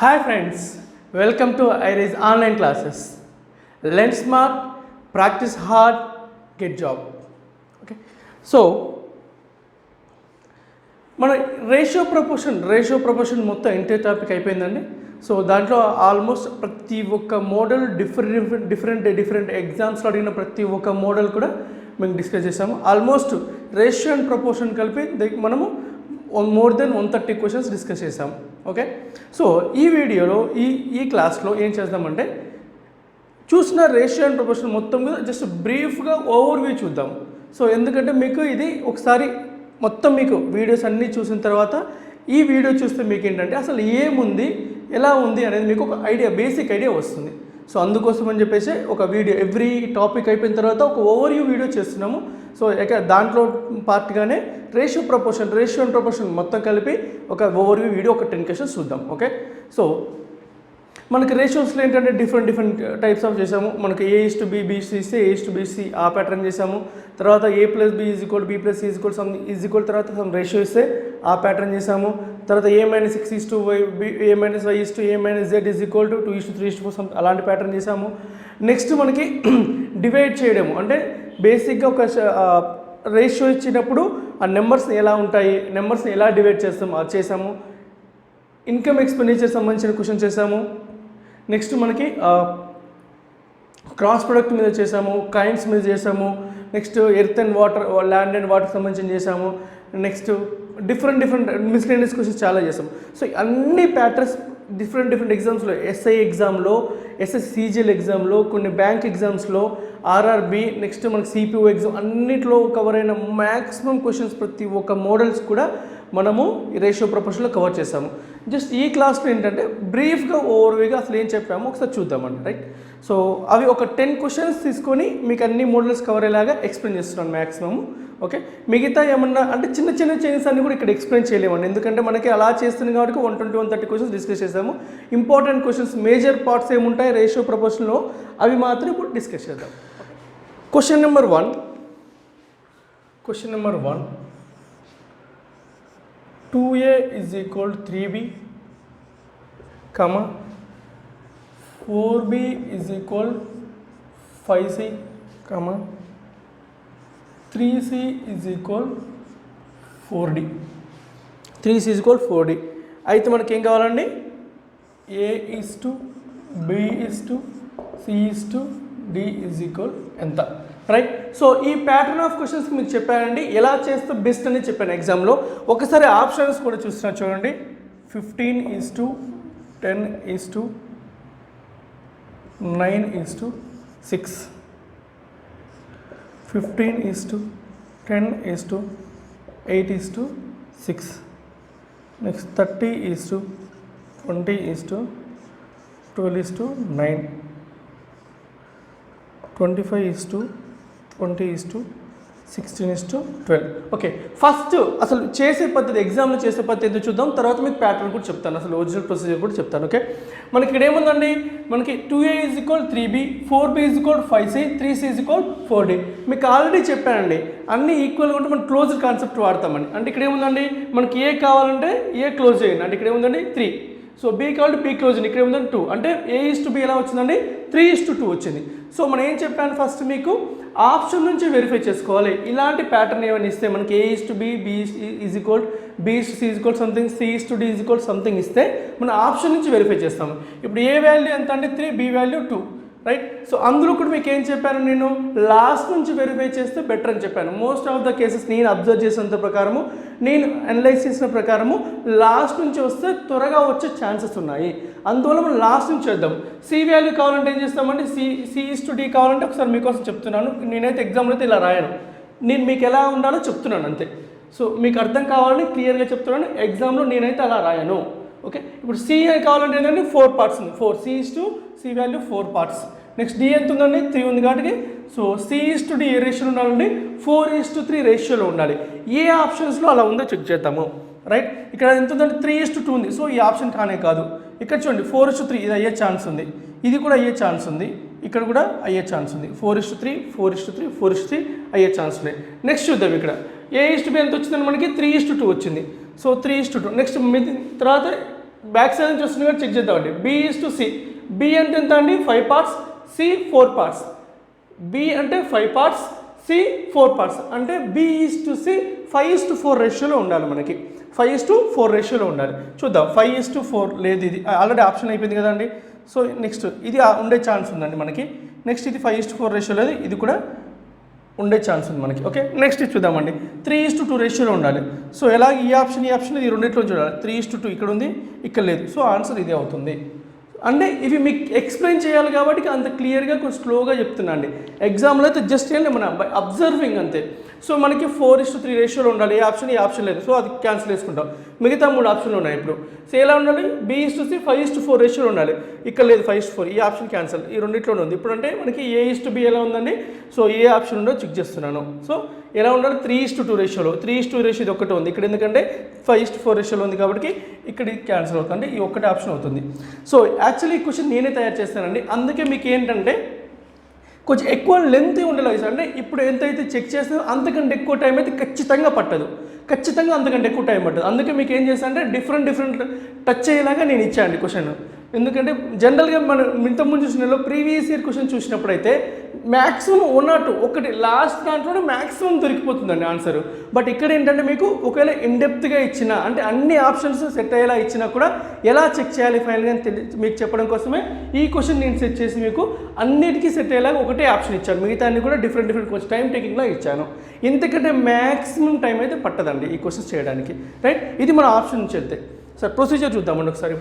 Hi friends, welcome to IRIS online classes. Learn smart, practice hard, get job. Okay. So మన ratio proportion మొత్తం entire topic అయిపోయిందండి. So దాంట్లో almost ప్రతి ఒక్క model different ఎగ్జామ్స్లో అడిగిన ప్రతి ఒక్క మోడల్ కూడా మేము డిస్కస్ చేసాము. ఆల్మోస్ట్ రేషియో అండ్ ప్రపోర్షన్ కలిపి మనము మోర్ దెన్ 130 క్వశ్చన్స్ డిస్కస్ చేసాము. ఓకే, సో ఈ వీడియోలో ఈ క్లాస్లో ఏం చేద్దామంటే చూసిన రేషియో అండ్ ప్రపోర్షన్ మొత్తం మీద జస్ట్ బ్రీఫ్గా ఓవర్వ్యూ చూద్దాం. సో ఎందుకంటే మీకు ఇది ఒకసారి మొత్తం మీకు వీడియోస్ అన్నీ చూసిన తర్వాత ఈ వీడియో చూస్తే మీకు ఏంటంటే అసలు ఏముంది, ఎలా ఉంది అనేది మీకు ఒక బేసిక్ ఐడియా వస్తుంది. సో అందుకోసం అని చెప్పేసి ఒక వీడియో ఎవ్రీ టాపిక్ అయిపోయిన తర్వాత ఒక ఓవర్వ్యూ వీడియో చేస్తున్నాము. సో దాంట్లో పార్ట్గానే రేషియో అండ్ ప్రపోర్షన్ మొత్తం కలిపి ఒక ఓవర్వ్యూ వీడియో ఒక 10 క్వశ్చన్స్ చూద్దాం. ఓకే, సో మనకి రేషియోస్లో ఏంటంటే డిఫరెంట్ టైప్స్ ఆఫ్ చేసాము. మనకి A:B, B:C ఇస్తే A:B:C ఆ ప్యాటర్న్ చేసాము. తర్వాత A+B = B+C = తర్వాత సమ్ రేషియో ఇస్తే ఆ ప్యాటర్న్ చేసాము. తర్వాత A-6:Y, A-Z = 2:3:4 సమ్ అలాంటి ప్యాటర్న్ చేసాము. నెక్స్ట్ మనకి డివైడ్ చేయడము అంటే బేసిక్గా ఒక రేషియో ఇచ్చినప్పుడు ఆ నెంబర్స్ని ఎలా ఉంటాయి, నెంబర్స్ని ఎలా డివైడ్ చేస్తాము అది చేసాము. ఇన్కమ్ ఎక్స్పెండిచర్ సంబంధించిన క్వశ్చన్ చేసాము. నెక్స్ట్ మనకి క్రాస్ ప్రొడక్ట్ మీద చేసాము, కైండ్స్ మీద చేసాము. Next earth and water, land and water సంబంధించి చేసాము. నెక్స్ట్ డిఫరెంట్ మిస్లేనియస్ క్వశ్చన్స్ చాలా చేసాము. సో అన్ని ప్యాటర్న్స్ డిఫరెంట్ ఎగ్జామ్స్లో, ఎస్ఐ ఎగ్జామ్లో, SSCGL ఎగ్జామ్లో, కొన్ని బ్యాంక్ ఎగ్జామ్స్లో, RRB, నెక్స్ట్ మనకి CPO ఎగ్జామ్ అన్నిట్లో కవర్ అయిన మ్యాక్సిమం క్వశ్చన్స్ ప్రతి ఒక్క మోడల్స్ కూడా మనము ఈ రేషియో ప్రపోర్షన్లో కవర్ చేసాము. జస్ట్ ఈ క్లాస్లో ఏంటంటే బ్రీఫ్గా ఓవర్వ్యూగా అసలు ఏం చెప్పామో ఒకసారి చూద్దామండి. రైట్, సో అవి ఒక 10 క్వశ్చన్స్ తీసుకొని మీకు అన్ని మోడల్స్ కవర్ అయ్యేలాగా ఎక్స్ప్లెయిన్ చేస్తున్నాను మ్యాక్సిమము. ఓకే, మిగతా ఏమన్నా అంటే చిన్న చేంజెస్ అన్ని కూడా ఇక్కడ ఎక్స్ప్లెయిన్ చేయలేమండి, ఎందుకంటే మనకి అలా చేస్తుంది కాబట్టి 120-130 క్వశ్చన్స్ డిస్కస్ చేసాము. ఇంపార్టెంట్ క్వశ్చన్స్, మేజర్ పార్ట్స్ ఏముంటాయి రేషియో ప్రపోర్షన్లో అవి మాత్రం ఇప్పుడు డిస్కస్ చేద్దాం. Question number 1 2A = 3B, 4B = 5C, 3C = 4D. 3C = 4D అయితే మనకి ఏం కావాలండి? A:B:C:D ఎంత? రైట్, సో ఈ ప్యాటర్న్ ఆఫ్ క్వశ్చన్స్ మీకు చెప్పానండి, ఎలా చేస్తే బెస్ట్ అని చెప్పాను ఎగ్జామ్లో. ఒకసారి ఆప్షన్స్ కూడా చూస్తున్నా చూడండి. 15:10:9:6, 15:10:8:6, నెక్స్ట్ 30:20:12:9, 25:20:16:12. ఓకే, ఫస్ట్ అసలు చేసే పద్ధతి, ఎగ్జామ్లో చేసే పద్ధతి ఎందుకు చూద్దాం, తర్వాత మీకు ప్యాటర్న్ కూడా చెప్తాను, అసలు ఒరిజినల్ ప్రొసీజర్ కూడా చెప్తాను. ఓకే, మనకి ఇక్కడ ఏముందండి, మనకి 2A = 3B, 4B = 5C, 3C = 4D. మీకు ఆల్రెడీ చెప్పానండి అన్నీ ఈక్వల్గా ఉంటే మనం క్లోజ్డ్ కాన్సెప్ట్ వాడతామని. అంటే ఇక్కడ ఏముందండి, మనకి ఏ కావాలంటే ఏ క్లోజ్ చేయండి, అంటే ఇక్కడ ఏముందండి 3. సో B కావాలంటే B క్లోజ్ చేయండి, ఇక్కడ ఏముందండి 2. అంటే A:B ఎలా వచ్చిందండి 3:2 వచ్చింది. సో మనం ఏం చెప్పాను, ఫస్ట్ మీకు ఆప్షన్ నుంచి వెరిఫై చేసుకోవాలి. ఇలాంటి ప్యాటర్న్ ఏమైనా ఇస్తే మనకి A:B, B:C something, C:D something ఇస్తే మనం ఆప్షన్ నుంచి వెరిఫై చేస్తాము. ఇప్పుడు ఏ వాల్యూ ఎంత అంటే 3, B వాల్యూ 2. రైట్, సో అందులో కూడా మీకు ఏం చెప్పాను, నేను లాస్ట్ నుంచి వెరిఫై చేస్తే బెటర్ అని చెప్పాను. మోస్ట్ ఆఫ్ ద కేసెస్ నేను అబ్జర్వ్ చేసినంత ప్రకారము, నేను అనలైజ్ చేసిన ప్రకారము లాస్ట్ నుంచి వస్తే త్వరగా వచ్చే ఛాన్సెస్ ఉన్నాయి. అందువల్ల మనం లాస్ట్ నుంచి చేద్దాం. C వాల్యూ కావాలంటే ఏం చేస్తామంటే C:D కావాలంటే ఒకసారి మీకోసం చెప్తున్నాను. నేనైతే ఎగ్జామ్లో అయితే ఇలా రాయను, నేను మీకు ఎలా ఉండాలో చెప్తున్నాను అంతే. సో మీకు అర్థం కావాలని క్లియర్గా చెప్తున్నాను, ఎగ్జామ్లో నేనైతే అలా రాయను. ఓకే, ఇప్పుడు C కావాలంటే ఏంటంటే 4 పార్ట్స్ ఉంది, 4 C value 4 parts. Next D ఎంత ఉందండి 3 ఉంది కాబట్టి సో C:D ఏ రేషియోలో ఉండాలండి 4:3 రేషియోలో ఉండాలి. ఏ ఆప్షన్స్లో అలా ఉందో చెక్ చేద్దాము. రైట్, ఇక్కడ ఎంత ఉందంటే 3:2 ఉంది, సో ఈ ఆప్షన్ కానే కాదు. ఇక్కడ చూడండి 4:3 ఇది అయ్యే ఛాన్స్ ఉంది, ఇది కూడా అయ్యే ఛాన్స్ ఉంది, ఇక్కడ కూడా అయ్యే ఛాన్స్ ఉంది. 4:3 అయ్యే ఛాన్స్ ఉన్నాయి. నెక్స్ట్ చూద్దాం, ఇక్కడ A:B ఎంత వచ్చిందని మనకి 3:2 వచ్చింది. సో 3:2. నెక్స్ట్ తర్వాత బ్యాక్ సైడ్ నుంచి వస్తుంది కూడా చెక్ చేద్దామండి. B/C. B అంటే ఎంత అండి 5 parts, C 4 parts. B అంటే 5 parts, C 4 parts. అంటే B/C 5:4 రేషియోలో ఉండాలి మనకి. 5:4 రేషియోలో ఉండాలి. చూద్దాం. 5:4 లేదు, ఇది ఆల్రెడీ ఆప్షన్ అయిపోయింది కదండి. సో నెక్స్ట్ ఇది ఉండే ఛాన్స్ ఉందండి మనకి. నెక్స్ట్ ఇది 5:4 రేషియో లేదు, ఇది కూడా ఉండే ఛాన్స్ ఉంది మనకి. ఓకే, నెక్స్ట్ ఇది చూద్దామండి. 3:2 రేషియోలో ఉండాలి. సో ఎలా ఈ ఆప్షన్ ఈ రెండిట్లో చూడాలి. 3:2 ఇక్కడ ఉంది, ఇక్కడ లేదు. సో ఆన్సర్ ఇదే అవుతుంది. అంటే ఇవి మీకు ఎక్స్ప్లెయిన్ చేయాలి కాబట్టి అంత క్లియర్గా కొంచెం స్లోగా చెప్తున్నా అండి. ఎగ్జామ్లో అయితే జస్ట్ ఏంటి మన బై అబ్జర్వింగ్ అంతే. సో మనకి 4:3 రేషియోలో ఉండాలి. ఈ ఆప్షన్ లేదు, సో అది క్యాన్సిల్ చేసుకుంటాం. మిగతా 3 ఆప్షన్లు ఉన్నాయి ఇప్పుడు. సో ఎలా ఉండాలి? B/C 5:4 రేషియోలో ఉండాలి. ఇక్కడ లేదు 5:4, ఈ ఆప్షన్ క్యాన్సిల్. ఈ రెండిట్లోనే ఉంది. ఇప్పుడు అంటే మనకి A/B ఎలా ఉందండి? సో ఏ ఆప్షన్ ఉందో చెక్ చేస్తున్నాను. సో ఎలా ఉండాలి? 3:2 రేషియోలో. 3:2 రేషియో ఇది ఒకటి ఉంది ఇక్కడ, ఎందుకంటే 5:4 రేషియోలో ఉంది కాబట్టి ఇక్కడ క్యాన్సిల్ అవుతుంది. ఈ ఒక్కటి ఆప్షన్ అవుతుంది. సో యాక్చువల్లీ ఈ క్వశ్చన్ నేనే తయారు చేస్తానండి. అందుకే మీకు ఏంటంటే కొంచెం ఎక్కువ లెంత్ ఉండేలాగా సార్. అంటే ఇప్పుడు ఎంతైతే చెక్ చేస్తారో అంతకంటే ఎక్కువ టైం అయితే ఖచ్చితంగా పట్టదు. ఖచ్చితంగా అంతకంటే ఎక్కువ టైం పట్టదు. అందుకే మీకు ఏం చేస్తాను అంటే డిఫరెంట్ టచ్ అయ్యేలాగా నేను ఇచ్చాను క్వశ్చన్. ఎందుకంటే జనరల్గా మనం ఇంతకుముందు చూసినలో ప్రీవియస్ ఇయర్ క్వశ్చన్ చూసినప్పుడైతే మ్యాక్సిమం 1 or 2 ఒకటి లాస్ట్ దాంట్లోనే మ్యాక్సిమం దొరికిపోతుందండి ఆన్సర్. బట్ ఇక్కడ ఏంటంటే మీకు ఒకవేళ ఇన్డెప్త్గా ఇచ్చిన అంటే అన్ని ఆప్షన్స్ సెట్ అయ్యేలా ఇచ్చినా కూడా ఎలా చెక్ చేయాలి ఫైనల్గా మీకు చెప్పడం కోసమే ఈ క్వశ్చన్ నేను సెట్ చేసి మీకు అన్నిటికీ సెట్ అయ్యేలాగా ఒకటే ఆప్షన్ ఇచ్చాను. మిగతా అన్ని కూడా డిఫరెంట్ కొంచెం టైం టేకింగ్లా ఇచ్చాను. ఇంతకంటే మ్యాక్సిమం టైం అయితే పట్టదండి ఈ క్వశ్చన్స్ చేయడానికి. రైట్, ఇది మన ఆప్షన్ నుంచి వెళ్తే. సార్ ప్రొసీజర్ చూద్దామండి ఒకసారి.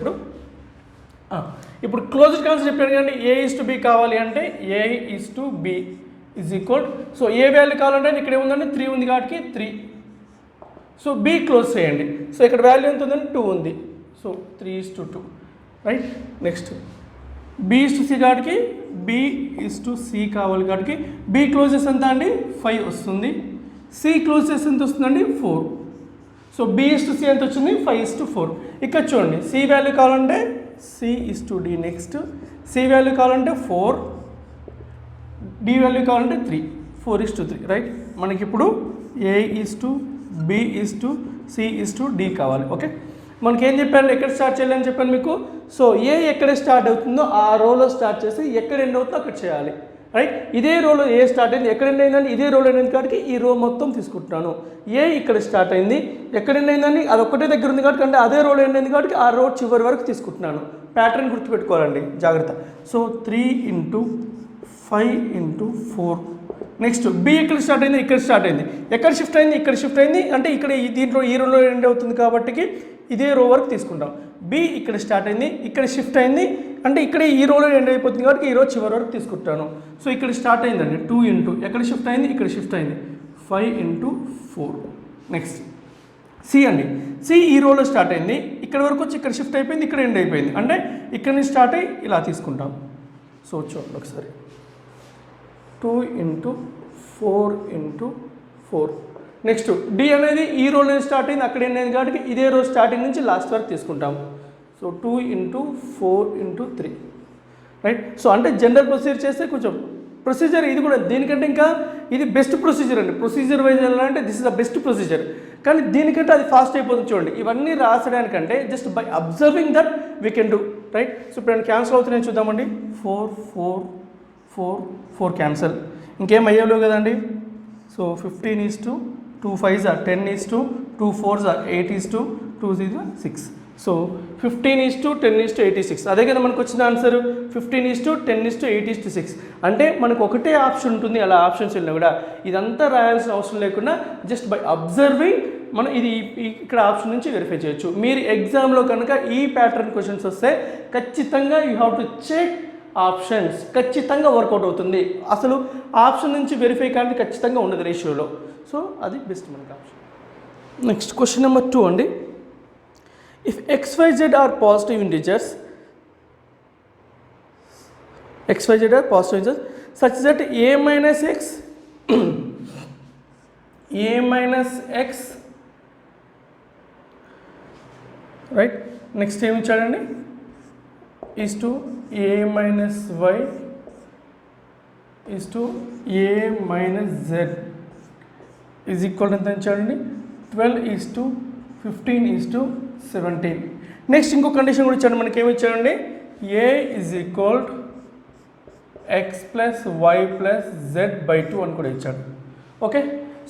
ఇప్పుడు క్లోజ్డ్ కాన్సెప్ట్ చెప్పాను కానీ A/B కావాలి అంటే A/B is equal. So A value కావాలంటే ఇక్కడ ఏముందండి 3 ఉంది కాబట్టి 3. సో B క్లోజ్ చేయండి. సో ఇక్కడ వాల్యూ ఎంత ఉందండి 2 ఉంది. సో 3:2. రైట్, నెక్స్ట్ B/C కాబట్టి B/C కావాలి కాబట్టి B క్లోజెస్ ఎంత అండి 5 వస్తుంది. C క్లోజెస్ ఎంత వస్తుందండి 4. సో B/C ఎంత వచ్చింది 5:4. ఇక్కడ చూడండి C వాల్యూ కావాలంటే C/D. నెక్స్ట్ C వాల్యూ కావాలంటే 4, D వాల్యూ కావాలంటే 3. 4:3. రైట్, మనకి ఇప్పుడు A/B/C/D కావాలి. ఓకే, మనకి ఏం చెప్పాను ఎక్కడ స్టార్ట్ చేయాలని చెప్పాను మీకు. సో ఏ ఎక్కడ స్టార్ట్ అవుతుందో ఆ రోలో స్టార్ట్ చేసి ఎక్కడ ఎండ్ అవుతుందో అక్కడ చేయాలి. రైట్, ఇదే రోలో ఏ స్టార్ట్ అయింది, ఎక్కడ ఎండ్ అయిందని ఇదే రోలో ఎండ్ అయింది కాబట్టి ఈ రో మొత్తం తీసుకుంటున్నాను. ఏ ఇక్కడ స్టార్ట్ అయింది, ఎక్కడ ఎండ్ అయిందని అది ఒక్కటే దగ్గర ఉంది కాబట్టి అంటే అదే రోలో ఎండ్ అయింది కాబట్టి ఆ రో చివరి వరకు తీసుకుంటున్నాను. ప్యాటర్న్ గుర్తుపెట్టుకోవాలండి, జాగ్రత్త. సో 3 × 5 × 4. నెక్స్ట్ B ఎక్కడ స్టార్ట్ అయింది, ఇక్కడ స్టార్ట్ అయింది. ఎక్కడ షిఫ్ట్ అయింది, ఇక్కడ షిఫ్ట్ అయింది. అంటే ఇక్కడ దీంట్లో ఈ రోలో ఎండ్ అవుతుంది కాబట్టి ఇదే రో వరకు తీసుకుంటాం. B ఇక్కడ స్టార్ట్ అయింది, ఇక్కడ షిఫ్ట్ అయింది. అంటే ఇక్కడ ఈ రోలో ఎండ్ అయిపోతుంది కాబట్టి ఈ రో చివరి వరకు తీసుకుంటాను. సో ఇక్కడ స్టార్ట్ అయిందండి 2 × ఎక్కడ షిఫ్ట్ అయింది, ఇక్కడ షిఫ్ట్ అయింది 5 × 4. నెక్స్ట్ C అండి. C ఈ రోలో స్టార్ట్ అయింది, ఇక్కడ వరకు వచ్చి ఇక్కడ షిఫ్ట్ అయిపోయింది, ఇక్కడ ఎండ్ అయిపోయింది. అంటే ఇక్కడ నుంచి స్టార్ట్ అయ్యి ఇలా తీసుకుంటాం. సో చూడండి ఒకసారి 2 × 4 × 4. నెక్స్ట్ D అనేది ఈ రోల్ నుంచి స్టార్ట్ అయింది, అక్కడ ఎండ్ అయింది కాబట్టి ఇదే రోజు స్టార్టింగ్ నుంచి లాస్ట్ వరకు తీసుకుంటాం. సో 2 × 4 × 3. రైట్, సో అంటే జనరల్ ప్రొసీజర్ చేస్తే కొంచెం ప్రొసీజర్ ఇది కూడా దీనికంటే ఇంకా ఇది బెస్ట్ ప్రొసీజర్ అండి. ప్రొసీజర్ వైజ్ వెళ్ళాలంటే this is the best procedure. కానీ దీనికంటే అది ఫాస్ట్ అయిపోతుంది. చూడండి ఇవన్నీ రాసడానికంటే just by observing that we can do. Right, so ఇప్పుడు నేను క్యాన్సిల్ అవుతున్నాయి చూద్దామండి. 4 4 4 4 క్యాన్సిల్. ఇంకేం అయ్యేలో కదండి. So 15:2 2 5s are 10:2 2 4s are 8:2 2 0 6. So 15:10:86. అదే కదా మనకు వచ్చిన ఆన్సర్ 15:10:8:6. అంటే మనకు ఒకటే ఆప్షన్ ఉంటుంది. అలా ఆప్షన్స్ వెళ్ళినా కూడా ఇదంతా రాయాల్సిన అవసరం లేకుండా జస్ట్ బై అబ్జర్వింగ్ మనం ఇది ఇక్కడ ఆప్షన్ నుంచి వెరిఫై చేయొచ్చు. మీరు ఎగ్జామ్లో కనుక ఈ ప్యాటర్న్ క్వశ్చన్స్ వస్తే ఖచ్చితంగా you have to check options. ఖచ్చితంగా వర్కౌట్ అవుతుంది. అసలు ఆప్షన్ నుంచి వెరిఫై కానీ ఖచ్చితంగా ఉండదు రేషియోలో. సో అది బెస్ట్ మనకి ఆప్షన్. నెక్స్ట్ క్వశ్చన్ నెంబర్ 2 అండి. If XYZ are positive integers, XYZ are positive integers such that A minus X A minus X right, next ఏమి ఇచ్చాడండి is to A minus Y is to A minus Z is equal to ఎంత ఇచ్చాడండి 12:15:17. Next ఇంకో condition కూడా ఇచ్చాడు, మనకి ఏమి ఇచ్చాడండి, A is equal X plus why plus Z by 2 అని కూడా ఇచ్చాడు. ఓకే,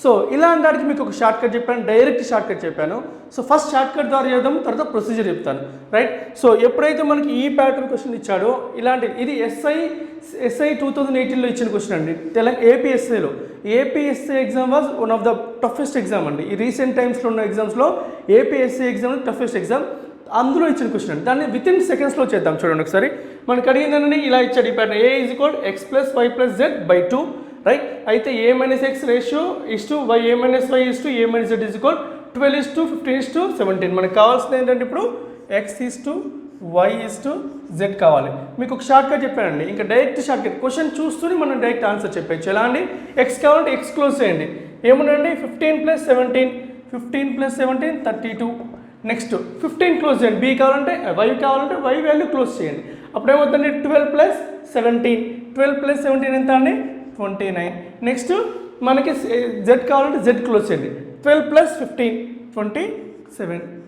సో ఇలాంటి వాటికి మీకు ఒక షార్ట్ కట్ చెప్పాను, డైరెక్ట్ షార్ట్ కట్ చెప్పాను. సో ఫస్ట్ షార్ట్ కట్ ద్వారా చేద్దాం, తర్వాత ప్రొసీజర్ చెప్తాను, రైట్. సో ఎప్పుడైతే మనకి ఈ ప్యాటర్న్ క్వశ్చన్ ఇచ్చాడో ఇలాంటి, ఇది ఎస్ఐ 2018లో ఇచ్చిన క్వశ్చన్ అండి, ఏపీఎస్ఐలో. APSI exam was one of the toughest exam అండి. ఈ రీసెంట్ టైమ్స్లో ఉన్న ఎగ్జామ్స్లో ఏపీఎస్ఐ ఎగ్జామ్ టఫెస్ట్ ఎగ్జామ్, అందులో ఇచ్చిన క్వశ్చన్ అండి. దాన్ని వితిన్ సెకండ్స్లో చేద్దాం. చూడండి ఒకసారి, మనకి అడిగిందని ఇలా ఇచ్చాడు ఈ pattern, A is equal X plus why plus Z by 2, right. అయితే A minus X ratio is to Y, A minus Y is to A minus Z is equal 12:15:17. మనకు కావాల్సింది ఏంటంటే ఇప్పుడు X is to Y is to Z కావాలి. మీకు ఒక short cut చెప్పానండి, ఇంకా డైరెక్ట్ షార్ట్ కట్ క్వశ్చన్ చూస్తూనే మనం డైరెక్ట్ ఆన్సర్ చెప్పచ్చు. ఎలా అండి, ఎక్స్ కావాలంటే ఎక్స్ క్లోజ్ చేయండి, ఏముందండి 15 + 17, 15 + 17 32. నెక్స్ట్ 15 క్లోజ్ చేయండి, బీ కావాలంటే వై వై వాల్యూ క్లోజ్ చేయండి, అప్పుడు ఏమవుతుందండి 12 + 17, 12 + 17 ఎంత అండి 29. నెక్స్ట్ మనకి జెడ్ కావాలంటే జెడ్ క్లోజ్ చేయండి, 12 + 15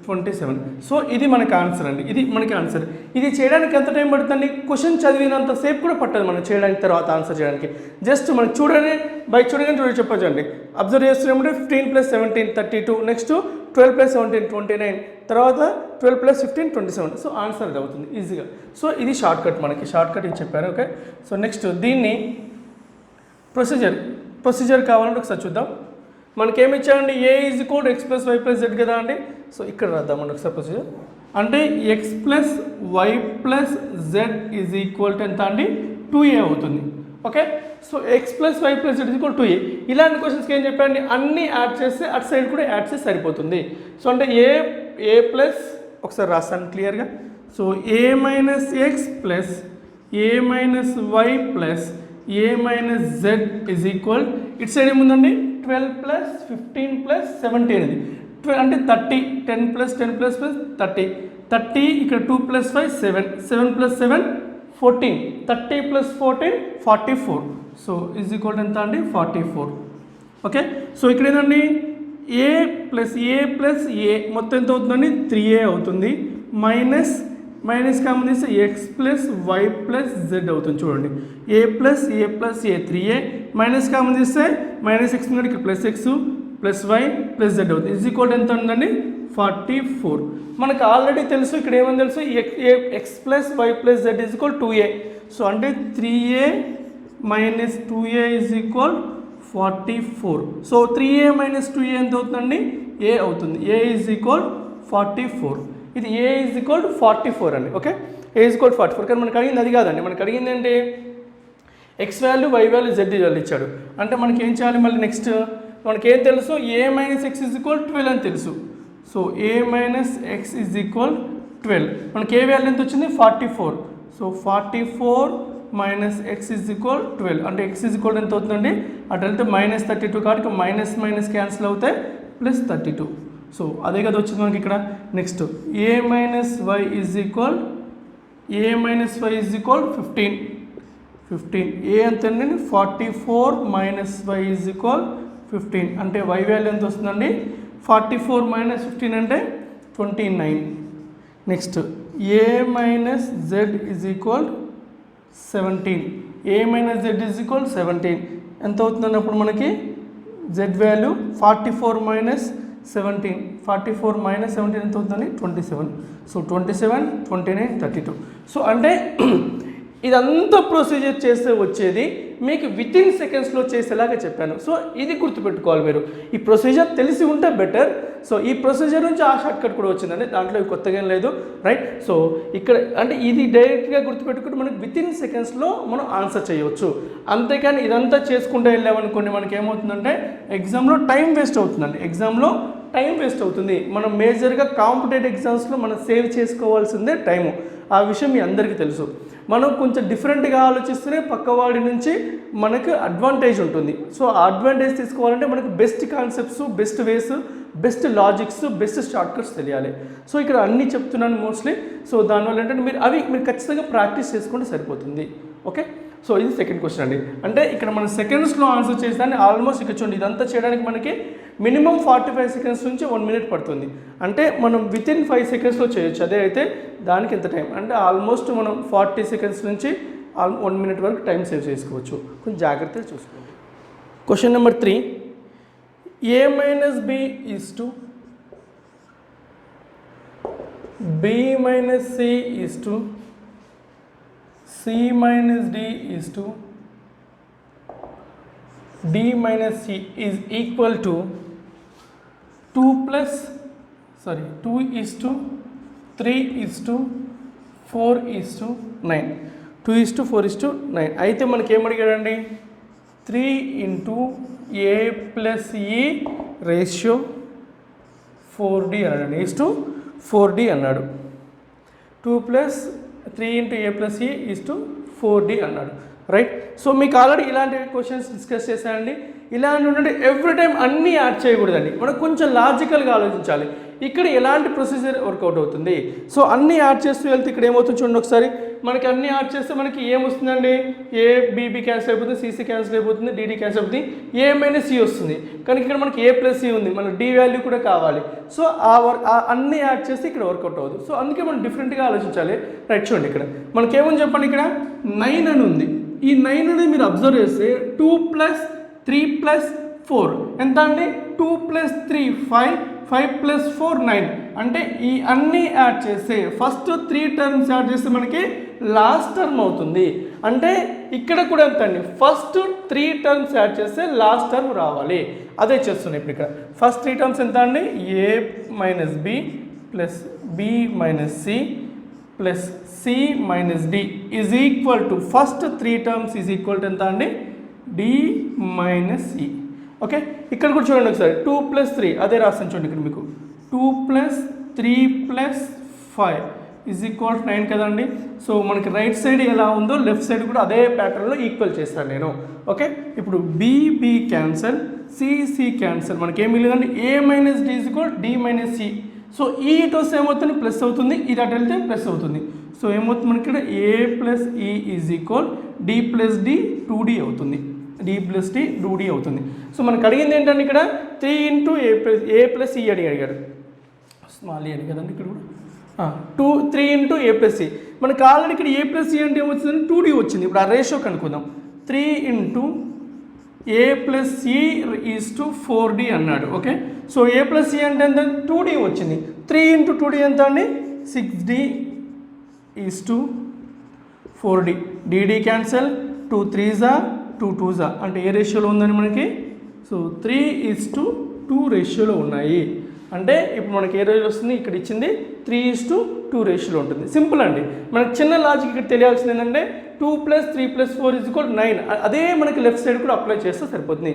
27. సో ఇది మనకి ఆన్సర్ అండి, ఇది మనకి ఆన్సర్. ఇది చేయడానికి ఎంత టైం పడుతుంది, క్వశ్చన్ చదివినంత సేపు కూడా పట్టదు మనం చేయడానికి, తర్వాత ఆన్సర్ చేయడానికి. జస్ట్ మనకి చూడని చెప్పచ్చు అండి. అబ్జర్వ్ చేస్తున్నామంటే 15 + 17 32, నెక్స్ట్ 12 + 17 29, తర్వాత 12 + 15 27. సో ఆన్సర్ అది అవుతుంది ఈజీగా. సో ఇది షార్ట్ కట్, మనకి షార్ట్ కట్ ఇది చెప్పారు. ఓకే, సో నెక్స్ట్ దీన్ని ప్రొసీజర్ కావాలంటే ఒకసారి చూద్దాం. మనకి ఏమి ఇచ్చారండి, A is equal X plus why plus Z కదా అండి. సో ఇక్కడ రాద్దామండి ఒకసారి ప్రొసీజర్. అంటే X plus why plus Z is equal to ఎంత అండి 2a అవుతుంది. Okay, so X plus why plus Z is equal 2a. ఇలాంటి క్వశ్చన్స్కి ఏం చెప్పండి, అన్నీ యాడ్ చేస్తే అటు సైడ్ కూడా యాడ్ చేస్తే సరిపోతుంది. సో అంటే ఏ ప్లస్ ఒకసారి రాస్తాను క్లియర్గా. So a minus x plus a minus y plus a minus z is equal, ఇటు సైడ్ ఏముందండి 12 + 15 + 17 ఇది అంటే 30, 10 + 10 + 30, ఇక్కడ 2 + 5 7, 7 + 7 14, 30 + 14 44. సో ఈజ్ ఈక్వల్ ఎంత అండి 44. ఓకే, సో ఇక్కడ ఏంటండి ఏ ప్లస్ ఏ మొత్తం ఎంత అవుతుందండి 3a అవుతుంది, మైనస్ కామన్ చేస్తే x plus why plus z అవుతుంది. చూడండి a plus a 3a, minus common చేస్తే మైనస్ ఎక్స్ ఉంది, ఇక్కడ plus x plus why plus z అవుతుంది. ఈజ్ ఈక్వల్ ఎంత ఉందండి 44. మనకు ఆల్రెడీ తెలుసు, ఇక్కడ ఏమని తెలుసు, x plus why plus Z is equal 2a. So అంటే 3a - 2a is equal 44. So 3a - 2a ఎంత అవుతుందండి a అవుతుంది. a is equal 44. ఇది ఏ ఈజ్ ఈక్వల్ 44 అండి. Okay, a is equal 44. కానీ మనకు అడిగింది అది కాదండి, మనకు అడిగింది ఏంటి x value y value z value ఇచ్చాడు. అంటే మనకి ఏం చేయాలి, మళ్ళీ నెక్స్ట్ మనకి ఏం తెలుసు, ఏ మైనస్ ఎక్స్ ఈజ్ ఈక్వల్ 12 అని తెలుసు. So a minus X is equal 12, మనకి ఏ వాల్యూ ఎంత వచ్చింది 44. So 44 minus X is equal 12, అంటే ఎక్స్ ఈజ్ ఈక్వల్ ఎంత అవుతుందండి, అటు వెళ్తే -32 కాబట్టి మైనస్ క్యాన్సిల్ అవుతాయి, +32. సో అదే కదా వచ్చింది మనకి ఇక్కడ. Next a minus y is equal 15. A ఎంత అండి 44 మైనస్ వై ఈజ్ ఈక్వల్ 15, అంటే వై వాల్యూ ఎంత వస్తుందండి 44 - 15 అంటే 29. Next a minus z is equal 17, A minus z is equal 17 ఎంత అవుతుందండి అప్పుడు మనకి జెడ్ వాల్యూ 44 - 17 ఎంత అవుతుందని 27. సో 27, 29, 32. సో అంటే ఇదంతా ప్రొసీజర్ చేస్తే వచ్చేది మీకు వితిన్ సెకండ్స్లో చేసేలాగా చెప్పాను. సో ఇది గుర్తుపెట్టుకోవాలి మీరు, ఈ ప్రొసీజర్ తెలిసి ఉంటే బెటర్. సో ఈ ప్రొసీజర్ నుంచి ఆ షార్ట్ కట్ కూడా వచ్చిందండి, దాంట్లో కొత్తగా ఏం లేదు, రైట్. సో ఇక్కడ అంటే ఇది డైరెక్ట్గా గుర్తుపెట్టుకుంటే మనకి వితిన్ సెకండ్స్లో మనం ఆన్సర్ చేయవచ్చు. అంతేకాని ఇదంతా చేసుకుంటూ వెళ్ళామనుకోండి మనకి ఏమవుతుందంటే ఎగ్జామ్లో టైం వేస్ట్ అవుతుంది. మనం మేజర్గా కాంపిటేటివ్ ఎగ్జామ్స్లో మనం సేవ్ చేసుకోవాల్సిందే టైము. ఆ విషయం మీ అందరికీ తెలుసు. మనం కొంచెం డిఫరెంట్గా ఆలోచిస్తేనే పక్కవాడి నుంచి మనకు అడ్వాంటేజ్ ఉంటుంది. సో ఆ అడ్వాంటేజ్ తీసుకోవాలంటే మనకు బెస్ట్ కాన్సెప్ట్స్, బెస్ట్ వేస్, best logics, best short cuts తెలియాలి. సో ఇక్కడ అన్నీ చెప్తున్నాను మోస్ట్లీ. సో దానివల్ల ఏంటంటే మీరు ఖచ్చితంగా ప్రాక్టీస్ చేసుకుంటే సరిపోతుంది. ఓకే, సో ఇది సెకండ్ క్వశ్చన్ అండి. అంటే ఇక్కడ మనం సెకండ్స్లో ఆన్సర్ చేసేదాన్ని ఆల్మోస్ట్ ఇక్కడ చూడండి, ఇదంతా చేయడానికి మనకి మినిమం 45 సెకండ్స్ నుంచి 1 మినిట్ పడుతుంది. అంటే మనం వితిన్ 5 సెకండ్స్లో చేయొచ్చు. అదే అయితే దానికి ఎంత టైం అంటే ఆల్మోస్ట్ మనం 40 సెకండ్స్ నుంచి 1 మినిట్ వరకు టైం సేవ్ చేసుకోవచ్చు. కొంచెం జాగ్రత్తగా చూసుకోండి. Question number 3, a minus b is to b minus c is to c minus d is to d minus c is equal to 2 is to 3 is to 4 is to 9. 2 is to 4 is to 9. అయితే మనకి ఏమడిగాడండి, 3 into a plus e ratio 4d అన్నాడు, is to 4d అన్నాడు. 2 plus 3 into a plus e is to 4d అన్నాడు, right. So మీకు already ఇలాంటి questions discuss చేశానండి. ఇలాంటి ఉంటే ఎవ్రీ టైం అన్నీ యాడ్ చేయకూడదండి, మనం కొంచెం లాజికల్గా ఆలోచించాలి. ఇక్కడ ఎలాంటి ప్రొసీజర్ వర్కౌట్ అవుతుంది. సో అన్నీ యాడ్ చేస్తూ వెళ్తే ఇక్కడ ఏమవుతుంది చూడండి ఒకసారి. మనకి అన్నీ యాడ్ చేస్తే మనకి ఏమొస్తుందండి, ఏ బీబీ క్యాన్సిల్ అయిపోతుంది, సిసి క్యాన్సిల్ అయిపోతుంది, డిడి క్యాన్సిల్ అయిపోతుంది, ఏ మైనస్ సి వస్తుంది. కానీ ఇక్కడ మనకి ఏ ప్లస్ సి ఉంది, మనకి డి వాల్యూ కూడా కావాలి. సో అన్నీ యాడ్ చేస్తే ఇక్కడ వర్కౌట్ అవ్వదు. సో అందుకే మనం డిఫరెంట్గా ఆలోచించాలి. రైట్, చూడండి ఇక్కడ మనకి ఏమని చెప్పండి, ఇక్కడ 9 అని ఉంది. ఈ 9 అనేది మీరు అబ్జర్వ్ చేస్తే 2 + 3 + 4 ఎంత అండి, 2 + 3 5, 5 + 4 9. అంటే ఈ అన్నీ యాడ్ చేస్తే ఫస్ట్ 3 టర్మ్స్ యాడ్ చేస్తే మనకి లాస్ట్ టర్మ్ అవుతుంది. అంటే ఇక్కడ కూడా ఎంత అండి, ఫస్ట్ 3 టర్మ్స్ యాడ్ చేస్తే లాస్ట్ టర్మ్ రావాలి. అదే చేస్తున్నాయి ఇప్పుడు ఇక్కడ. ఫస్ట్ 3 టర్మ్స్ ఎంత అండి, a minus b plus b minus c plus c minus d is equal to first 3 terms is equal to ఎంత అండి, d minus c. ఓకే, ఇక్కడ కూడా చూడండి ఒకసారి 2 + 3 అదే రాస్తాను చూడండి ఇక్కడ మీకు. 2 + 3 + 5 ఈజ్ ఈక్వల్ 9 కదండి. సో మనకి రైట్ సైడ్ ఎలా ఉందో లెఫ్ట్ సైడ్ కూడా అదే ప్యాటర్న్లో ఈక్వల్ చేస్తాను నేను. ఓకే, ఇప్పుడు b క్యాన్సల్, c క్యాన్సల్, మనకి ఏం మిగిలిందండి, a minus d is equal d minus c. So ఈ ఇటు వస్తే ఏమవుతుంది, ప్లస్ అవుతుంది, ఇది అటు వెళ్తే ప్లస్ అవుతుంది. సో ఏమవుతుంది మనకి ఇక్కడ a + e is equal d + d 2d అవుతుంది, d + d 2d అవుతుంది. సో మనకు అడిగింది ఏంటంటే ఇక్కడ 3 into a plus e అడిగాడు, స్మాల్ e అడిగాడండి ఇక్కడ కూడా. 3 into a plus e, మనకు ఆల్రెడీ ఇక్కడ a plus e అంటే ఏమొచ్చింది, 2d వచ్చింది. ఇప్పుడు ఆ రేషియో కనుక్కుందాం. 3 into a plus e is to 4d అన్నాడు. Okay, so a plus e అంటే ఎంత, 2d వచ్చింది. 3 into 2d ఎంత అండి, 6d is to 4d, dd cancel, 2 3s 2 2s అంటే ఏ రేషియోలో ఉందని మనకి. సో 3 is to 2 రేషియోలో ఉన్నాయి. అంటే ఇప్పుడు మనకి ఏ రేషియో వస్తుంది, ఇక్కడ ఇచ్చింది 3 is to 2 రేషియోలో ఉంటుంది. సింపుల్ అండి. మనకి చిన్న లాజిక్ ఇక్కడ తెలియాల్సింది ఏంటంటే 2 + 3 + 4 ఈజ్ ఈక్వల్ 9. అదే మనకి లెఫ్ట్ సైడ్ కూడా అప్లై చేస్తే సరిపోతుంది.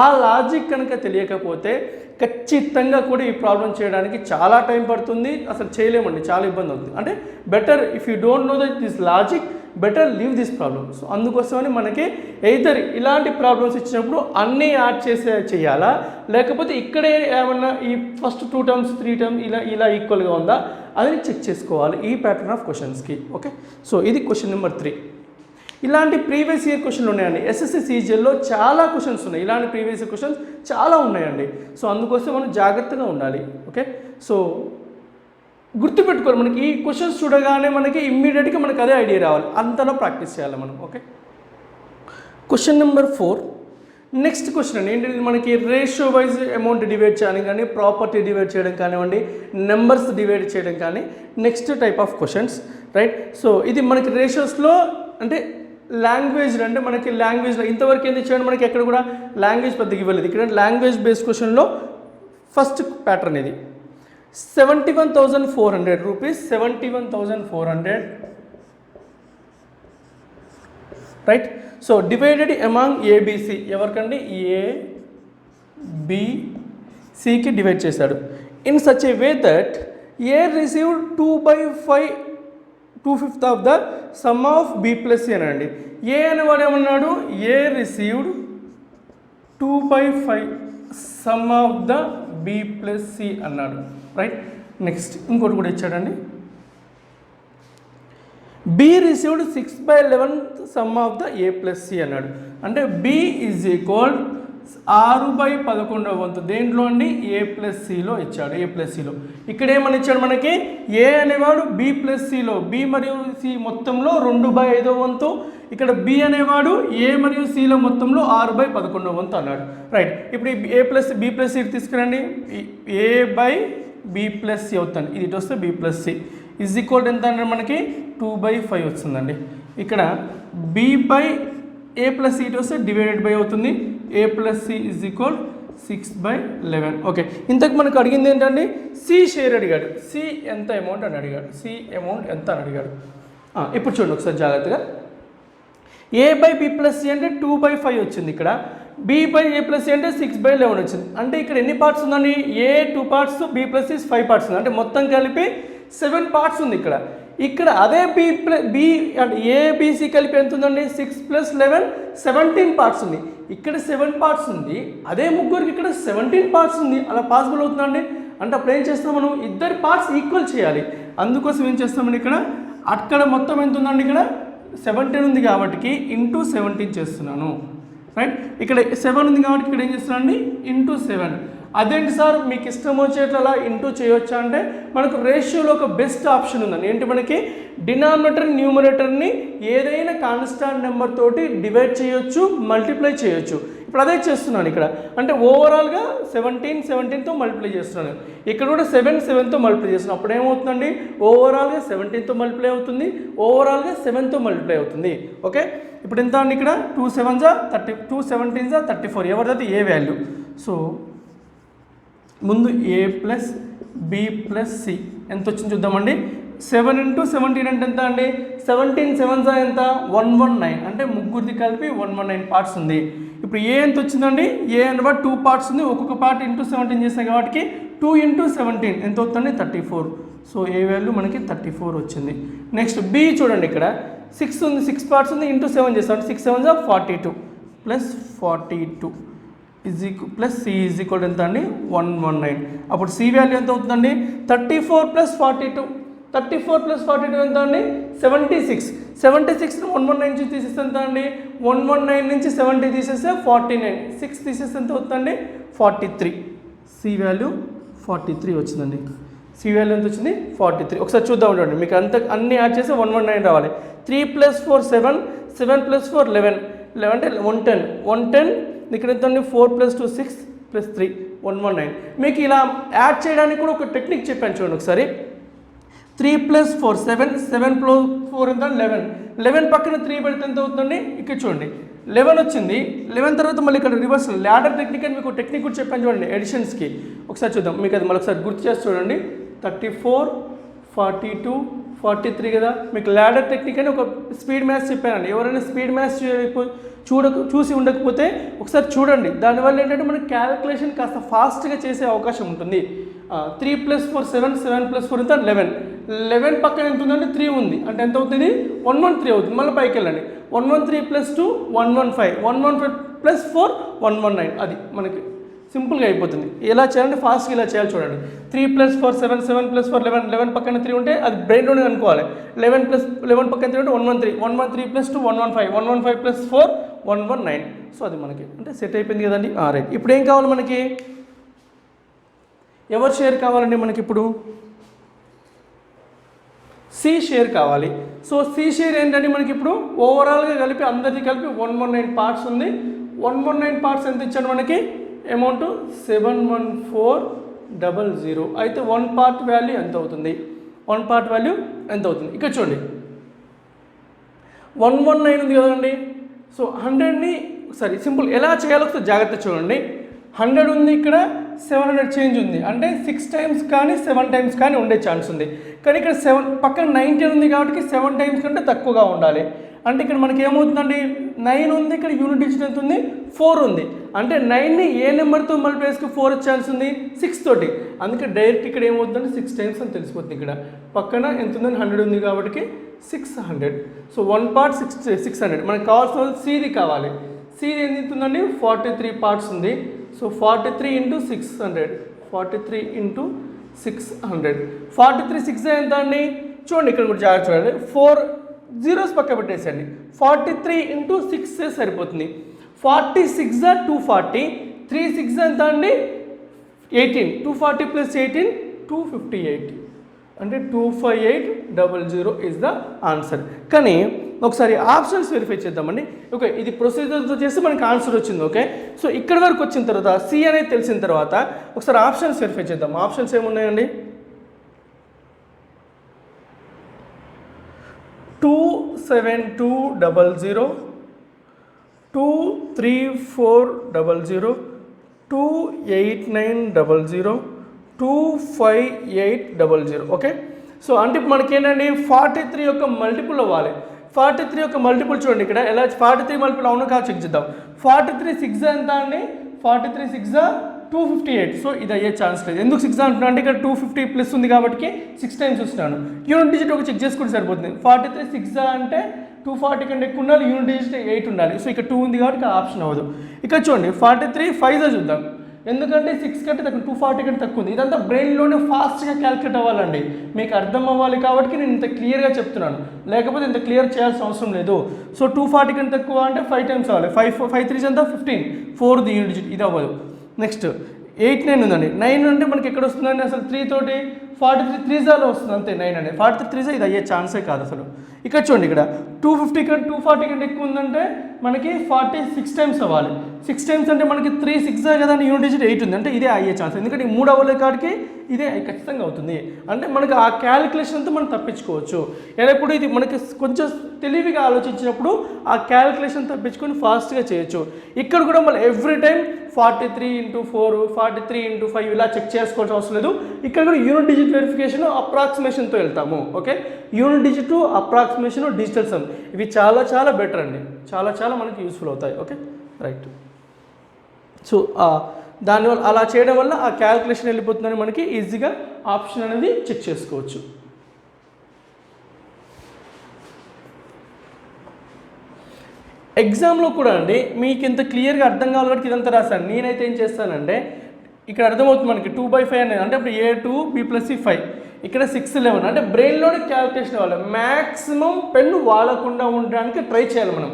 ఆ లాజిక్ కనుక తెలియకపోతే ఖచ్చితంగా కూడా ఈ ప్రాబ్లం చేయడానికి చాలా టైం పడుతుంది, అసలు చేయలేమండి, చాలా ఇబ్బంది అవుతుంది. అంటే better if you don't know that this logic, better leave this problem. So అందుకోసమని మనకి ఎయిదర్ ఇలాంటి ప్రాబ్లమ్స్ ఇచ్చినప్పుడు అన్నీ యాడ్ చేయాలా, లేకపోతే ఇక్కడే ఏమన్నా ఈ ఫస్ట్ 2 టర్మ్స్ 3 టర్మ్ ఇలా ఈక్వల్గా ఉందా అది చెక్ చేసుకోవాలి ఈ ప్యాటర్న్ ఆఫ్ క్వశ్చన్స్కి. ఓకే, సో ఇది క్వశ్చన్ నెంబర్ 3. ఇలాంటి ప్రీవియస్ ఇయర్ క్వశ్చన్లు ఉన్నాయండి. ఎస్ఎస్సి సీజీఎల్లో చాలా క్వశ్చన్స్ ఉన్నాయి, ఇలాంటి ప్రీవియస్ ఇయర్ క్వశ్చన్స్ చాలా ఉన్నాయండి. సో అందుకోసం మనం జాగ్రత్తగా ఉండాలి. ఓకే, సో గుర్తుపెట్టుకోవాలి, మనకి ఈ క్వశ్చన్స్ చూడగానే మనకి ఇమ్మీడియట్గా మనకి అదే ఐడియా రావాలి, అంతలో ప్రాక్టీస్ చేయాలి మనం. Okay, question number 4. Next question అండి ఏంటంటే మనకి రేషియో వైజ్ అమౌంట్ డివైడ్ చేయడం కానీ, ప్రాపర్టీ డివైడ్ చేయడం కానివ్వండి, నెంబర్స్ డివైడ్ చేయడం కానీ, next type of questions, right. So ఇది మనకి రేషియోస్లో అంటే లాంగ్వేజ్, అంటే మనకి లాంగ్వేజ్లో ఇంతవరకు ఏంది చేయండి, మనకి ఎక్కడ కూడా లాంగ్వేజ్ పెద్దగా ఇవ్వలేదు. ఇక్కడ లాంగ్వేజ్ బేస్డ్ క్వశ్చన్లో ఫస్ట్ ప్యాటర్న్ ఇది 71,400 rupees, 71,400, right. So divided among A B C, ఎవరికండి, ఏబిసికి డివైడ్ చేశాడు. In such a way that A received 2/5 of the sum of B plus C అనండి. ఏ అనేవాడు ఏమన్నాడు, A received 2/5 sum of the B plus C అన్నాడు, right. Next ఇంకోటి కూడా ఇచ్చాడండి, B received 6/11 sum of the A plus C అన్నాడు. అంటే B is equal 6/11వ వంతు దేంట్లో అండి ఏ ప్లస్ సిలో ఇచ్చాడు. ఏ ప్లస్ సిలో ఇక్కడ ఏమని ఇచ్చాడు మనకి ఏ అనేవాడు బి ప్లస్ సిలో బి మరియు సి మొత్తంలో 2/5వ వంతు, ఇక్కడ బి అనేవాడు ఏ మరియు సిలో మొత్తంలో 6/11వ వంతు అన్నాడు. రైట్, ఇప్పుడు A plus B plus C తీసుకురండి. A by B plus C అవుతుంది, ఇది ఇటు వస్తే B plus C is equal ఎంత అంటే మనకి 2/5 వస్తుందండి. ఇక్కడ B by A plus C ఇటు వస్తే డివైడెడ్ బై అవుతుంది. A plus C is equal 6/11. Okay, ఇంతకు మనకు అడిగింది ఏంటండి సి షేర్ అడిగాడు. సి ఎంత అమౌంట్ అని అడిగాడు. సి అమౌంట్ ఎంత అని అడిగాడు. ఇప్పుడు చూడండి ఒకసారి జాగ్రత్తగా. A by B plus c అంటే 2/5 వచ్చింది. ఇక్కడ B by A plus c అంటే 6/11 వచ్చింది. అంటే ఇక్కడ ఎన్ని పార్ట్స్ ఉందండి a 2 parts b plus c 5 parts ఉంది. అంటే మొత్తం కలిపి 7 పార్ట్స్ ఉంది ఇక్కడ అదే బి అంటే ఏబిసి కలిపి ఎంత ఉందండి 6 + 11 17 పార్ట్స్ ఉంది. ఇక్కడ 7 పార్ట్స్ ఉంది, అదే ముగ్గురికి ఇక్కడ 17 పార్ట్స్ ఉంది. అలా పాసిబుల్ అవుతుందండి. అంటే అప్పుడు ఏం చేస్తాం మనం ఇద్దరి పార్ట్స్ ఈక్వల్ చేయాలి. అందుకోసం ఏం చేస్తామని ఇక్కడ అక్కడ మొత్తం ఎంత ఉందండి ఇక్కడ 17 ఉంది కాబట్టి ఇంటూ 17 చేస్తున్నాను. రైట్, ఇక్కడ 7 ఉంది కాబట్టి ఇక్కడ ఏం చేస్తున్నానండి ఇంటూ 7. అదేంటి సార్ మీకు ఇష్టం వచ్చేట్లా ఇంటూ చేయొచ్చా అంటే మనకు రేషియోలో ఒక బెస్ట్ ఆప్షన్ ఉందండి. ఏంటి మనకి డినామినేటర్ న్యూమరేటర్ని ఏదైనా కాన్స్టాంట్ నెంబర్ తోటి డివైడ్ చేయొచ్చు, మల్టిప్లై చేయొచ్చు. ఇప్పుడు అదే చేస్తున్నాను ఇక్కడ. అంటే ఓవరాల్గా 17తో మల్టిప్లై చేస్తున్నాను. ఇక్కడ కూడా 7తో మల్టిప్లై చేస్తున్నాను. అప్పుడు ఏమవుతుందండి ఓవరాల్గా 17తో మల్టిప్లై అవుతుంది, ఓవరాల్గా 7తో మల్టిప్లై అవుతుంది. ఓకే, ఇప్పుడు ఎంత అండి ఇక్కడ 2 7s 30, 2 17s 34. ఎవరిదైతే ఏ వాల్యూ. సో ముందు ఏ ప్లస్ బి ప్లస్ సి ఎంత వచ్చింది చూద్దామండి. 7 × 17 అంటే ఎంత అండి 17 7s ఎంత 119. అంటే ముగ్గురిది కలిపి 119 పార్ట్స్ ఉంది. ఇప్పుడు ఏ ఎంత వచ్చిందండి ఏ అంటే 2 పార్ట్స్ ఉంది. ఒక్కొక్క పార్ట్ ఇంటూ 17 చేస్తాం కాబట్టి 2 × 17 ఎంత అవుతుంది 34. సో ఏ వాల్యూ మనకి 34 వచ్చింది. నెక్స్ట్ బి చూడండి, ఇక్కడ 6 ఉంది, 6 పార్ట్స్ ఉంది, ఇంటూ 7 చేస్తాం. 6 7s 42 + 42 plus C is equal ఎంత అండి 119. అప్పుడు సి వాల్యూ ఎంత అవుతుందండి 34 + 42. 34 + 42 ఎంత అండి 76. 76ని 119 నుంచి తీసేస్తే ఎంత అండి 119 నుంచి 70 తీసేస్తే 49. 6 తీసేస్తే ఎంత అవుతుందండి 43. సి వాల్యూ 43 వచ్చిందండి. సి వాల్యూ ఎంత వచ్చింది 43. ఒకసారి చూద్దాం చూడండి. మీకు అన్ని యాడ్ చేస్తే 119 రావాలి. 3 + 4 7, 7 + 4 11, 11 అంటే 110. ఇక్కడ ఎంత అండి 4 + 2 6 + 3 119. మీకు ఇలా యాడ్ చేయడానికి కూడా ఒక టెక్నిక్ చెప్పాను చూడండి ఒకసారి. 3 + 4 7, 7 + 4 ఎంత 11, 11 పక్కన 3 పెడితే ఎంత అవుతుందండి ఇక్కడ చూడండి 11 వచ్చింది. 11 తర్వాత మళ్ళీ ఇక్కడ రివర్స్ ల్యాడర్ టెక్నిక్ అని మీకు టెక్నిక్ కూడా చెప్పాను చూడండి ఎడిషన్స్కి. ఒకసారి చూద్దాం, మీకు అది మళ్ళీ ఒకసారి గుర్తు చేసి చూడండి. 34 42 43 కదా. మీకు ల్యాడర్ టెక్నిక్ అని ఒక స్పీడ్ మ్యాథ్స్ చెప్పానండి. ఎవరైనా స్పీడ్ మ్యాథ్స్ చూసి ఉండకపోతే ఒకసారి చూడండి. దానివల్ల ఏంటంటే మనకి క్యాలిక్యులేషన్ కాస్త ఫాస్ట్గా చేసే అవకాశం ఉంటుంది. 3 + 4 7, 7 + 4 ఎంత 11, 11 పక్కన ఎంత ఉందంటే 3 ఉంది. అంటే ఎంత అవుతుంది 113 అవుతుంది. మళ్ళీ పైకి వెళ్ళండి 113 + 2 115, 115 + 4 119. అది మనకి సింపుల్గా అయిపోతుంది. ఎలా చేయాలంటే ఫాస్ట్గా ఇలా చేయాలి చూడండి. 3 + 4 7, 7 + 4 11, 11 పక్కన 3 ఉంటే అది బ్రెయిన్లోనే అనుకోవాలి. 11 + 11 పక్కన 3 ఉంటే 113, 113 + 2 115, 115 + 4 119. సో అది మనకి అంటే సెట్ అయిపోయింది కదండి. రైట్, ఇప్పుడు ఏం కావాలి మనకి ఎవరు షేర్ కావాలండి మనకి ఇప్పుడు సి షేర్ కావాలి. సో సి షేర్ ఏంటంటే మనకి ఇప్పుడు ఓవరాల్గా కలిపి అందరిది కలిపి 119 పార్ట్స్ ఉంది. 119 పార్ట్స్ ఎంత ఇచ్చాడు మనకి అమౌంట్ 71400. అయితే 1 పార్ట్ వాల్యూ ఎంత అవుతుంది 1 పార్ట్ వాల్యూ ఎంత అవుతుంది ఇక్కడ చూడండి 119 ఉంది కదండి. సో 100ని సరే సింపుల్ ఎలా చేయాలో ఒకసారి జాగ్రత్త చూడండి. 100 ఉంది, ఇక్కడ 700 చేంజ్ ఉంది. అంటే 6 టైమ్స్ కానీ 7 టైమ్స్ కానీ ఉండే ఛాన్స్ ఉంది. కానీ ఇక్కడ 7 పక్కన 19 ఉంది కాబట్టి 7 టైమ్స్ కంటే తక్కువగా ఉండాలి. అంటే ఇక్కడ మనకి ఏమవుతుందండి 9 ఉంది, ఇక్కడ యూనిట్ డిజిట్ ఎంత ఉంది 4 ఉంది. అంటే 9ని ఏ నెంబర్తో మల్టిప్లై చేసి 4 వచ్చే ఛాన్స్ ఉంది 6 తోటి. అందుకే డైరెక్ట్ ఇక్కడ ఏమవుతుందంటే 6 టైమ్స్ అని తెలిసిపోతుంది. ఇక్కడ పక్కన ఎంత ఉందని 100 ఉంది కాబట్టి 600. So 1 part 600. మనకు కావాల్సిన సిది కావాలి. సిది ఎంత ఉందండి 43 పార్ట్స్ ఉంది. సో 43 × 600, 43 × 600. 43 6 ఎంత అండి చూడండి. ఇక్కడ కూడా జాగ్రత్త చూడండి. 4 zeros పక్క పెట్టేసండి. 43 × 6 సరిపోతుంది. 46 240, 3 6 ఎంత అండి 18, 240 ప్లస్ 18 258 అంటే 25800 ఇస్ ద ఆన్సర్. కానీ ఒకసారి ఆప్షన్స్ వెరిఫై చేద్దామండి. ఓకే, ఇది ప్రొసీజర్తో చేస్తే మనకి ఆన్సర్ వచ్చింది. ఓకే, సో ఇక్కడ వరకు వచ్చిన తర్వాత సి అనేది తెలిసిన తర్వాత ఒకసారి ఆప్షన్స్ వెరిఫై చేద్దాం. ఆప్షన్స్ ఏమున్నాయండి? 27200, 23400, 28900, 25800. ఓకే, సో అంటే మనకేంటండి 43 యొక్క మల్టిపుల్ అవ్వాలి. 43 యొక్క మల్టిపుల్ చూడండి ఇక్కడ ఎలా 43 మల్టిపుల్ అవును కాదు చెక్ చేద్దాం. 43 6 ఎంత అండి? 43 6 258. సో ఇది అయ్యే ఛాన్స్ లేదు. ఎందుకు 6 అంటున్నా అంటే ఇక్కడ 250 ప్లస్ ఉంది కాబట్టి 6 టైమ్స్ చూస్తున్నాను. యూనిట్ డిజిట్ ఒక చెక్ చేసుకుంటే సరిపోతుంది. 43 6 అంటే 240 కంటే ఎక్కువ ఉండాలి, యూనిట్ డిజిట్ 8 ఉండాలి. సో ఇక్కడ 2 ఉంది కాబట్టి ఆప్షన్ అవ్వదు. ఇక్కడ చూడండి 43 5 చూద్దాం. ఎందుకంటే 6 కంటే తక్కువ, 240 కంటే తక్కువ ఉంది. ఇదంతా బ్రెయిన్లోనే ఫాస్ట్గా క్యాలిక్యులేట్ అవ్వాలండి, మీకు అర్థం అవ్వాలి కాబట్టి నేను ఇంత క్లియర్గా చెప్తున్నాను, లేకపోతే ఇంత క్లియర్ చేయాల్సిన అవసరం లేదు. సో 240 కంటే తక్కువ అంటే 5 టైమ్స్ అవ్వాలి. 5 3 ఎంత 15, 4 ది యూనిట్ డిజిట్, ఇది అవ్వదు. నెక్స్ట్ 8 9 ఉందండి. 9 అంటే మనకి ఎక్కడ వస్తుందండి? అసలు 3 తోటి 43 3 వస్తుంది అంతే. 9 అనేది 43 3 ఇది అయ్యే ఛాన్సే కాదు అసలు. ఇక్కడ చూడండి ఇక్కడ 250 కంటే 240 కంటే ఎక్కువ ఉందంటే మనకి 46 టైమ్స్ అవ్వాలి. 6 టైమ్స్ అంటే మనకి 3 6 కదా అండి, యూనిట్ డిజిట్ 8 ఉంది అంటే ఇదే అయ్యే ఛాన్స్. ఎందుకంటే ఈ 3 అవ్వలే కాడికి ఇదే ఖచ్చితంగా అవుతుంది. అంటే మనకి ఆ క్యాలిక్యులేషన్తో మనం తప్పించుకోవచ్చు. ఎప్పుడు ఇది మనకి కొంచెం తెలివిగా ఆలోచించినప్పుడు ఆ క్యాలిక్యులేషన్ తప్పించుకొని ఫాస్ట్గా చేయొచ్చు. ఇక్కడ కూడా మళ్ళీ ఎవ్రీ టైం 43 × 4 43 × 5 ఇలా చెక్ చేసుకోవాల్సిన అవసరం లేదు. ఇక్కడ కూడా యూనిట్ డిజిట్ వెరిఫికేషన్ అప్రాక్సిమేషన్తో వెళ్తాము. Okay, unit digit approximation digital sum ఇవి చాలా చాలా బెటర్ అండి, చాలా చాలా మనకి యూస్ఫుల్ అవుతాయి. Okay right. సో దానివల్ల అలా చేయడం వల్ల ఆ క్యాలిక్యులేషన్ వెళ్ళిపోతుందని మనకి ఈజీగా ఆప్షన్ అనేది చెక్ చేసుకోవచ్చు. ఎగ్జామ్లో కూడా అండి మీకు ఇంత క్లియర్గా అర్థం కావాలి కాబట్టి ఇదంతా రాశాను. నేనైతే ఏం చేస్తానంటే ఇక్కడ అర్థమవుతుంది మనకి 2/5 అనేది అంటే ఇప్పుడు A2 B + C 5, ఇక్కడ 6 11 అంటే బ్రెయిన్లోనే క్యాలిక్యులేషన్ అవ్వాలి. మ్యాక్సిమం పెన్ను వాడకుండా ఉండడానికి ట్రై చేయాలి మనం.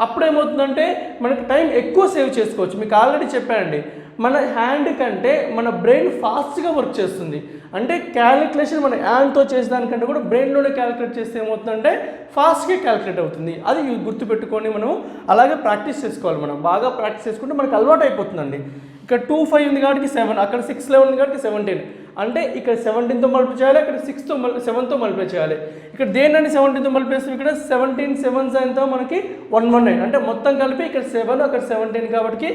అప్పుడేమవుతుందంటే మనకి టైం ఎక్కువ సేవ్ చేసుకోవచ్చు. మీకు ఆల్రెడీ చెప్పానండి, మన హ్యాండ్ కంటే మన బ్రెయిన్ ఫాస్ట్గా వర్క్ చేస్తుంది. అంటే క్యాలిక్యులేషన్ మన హ్యాండ్తో చేసేదానికంటే కూడా బ్రెయిన్లోనే క్యాలిక్యులేట్ చేస్తే ఏమవుతుందంటే ఫాస్ట్గా క్యాలిక్యులేట్ అవుతుంది. అది గుర్తుపెట్టుకొని మనం అలాగే ప్రాక్టీస్ చేసుకోవాలి. మనం బాగా ప్రాక్టీస్ చేసుకుంటే మనకు అలవాటు అయిపోతుందండి. ఇక్కడ 2 5 ఉంది కాబట్టి 7, అక్కడ 6 11 ఉంది కాబట్టి 17 అంటే ఇక్కడ 17తో మల్టిప్లై చేయాలి, ఇక్కడ 7తో మల్టిప్లై చేయాలి. ఇక్కడ దేన్ని 17తో మల్టిప్లై చేస్తే ఇక్కడ 17 7s ఎంతో మనకి 119 అంటే మొత్తం కలిపి ఇక్కడ 7 అక్కడ 17 కాబట్టి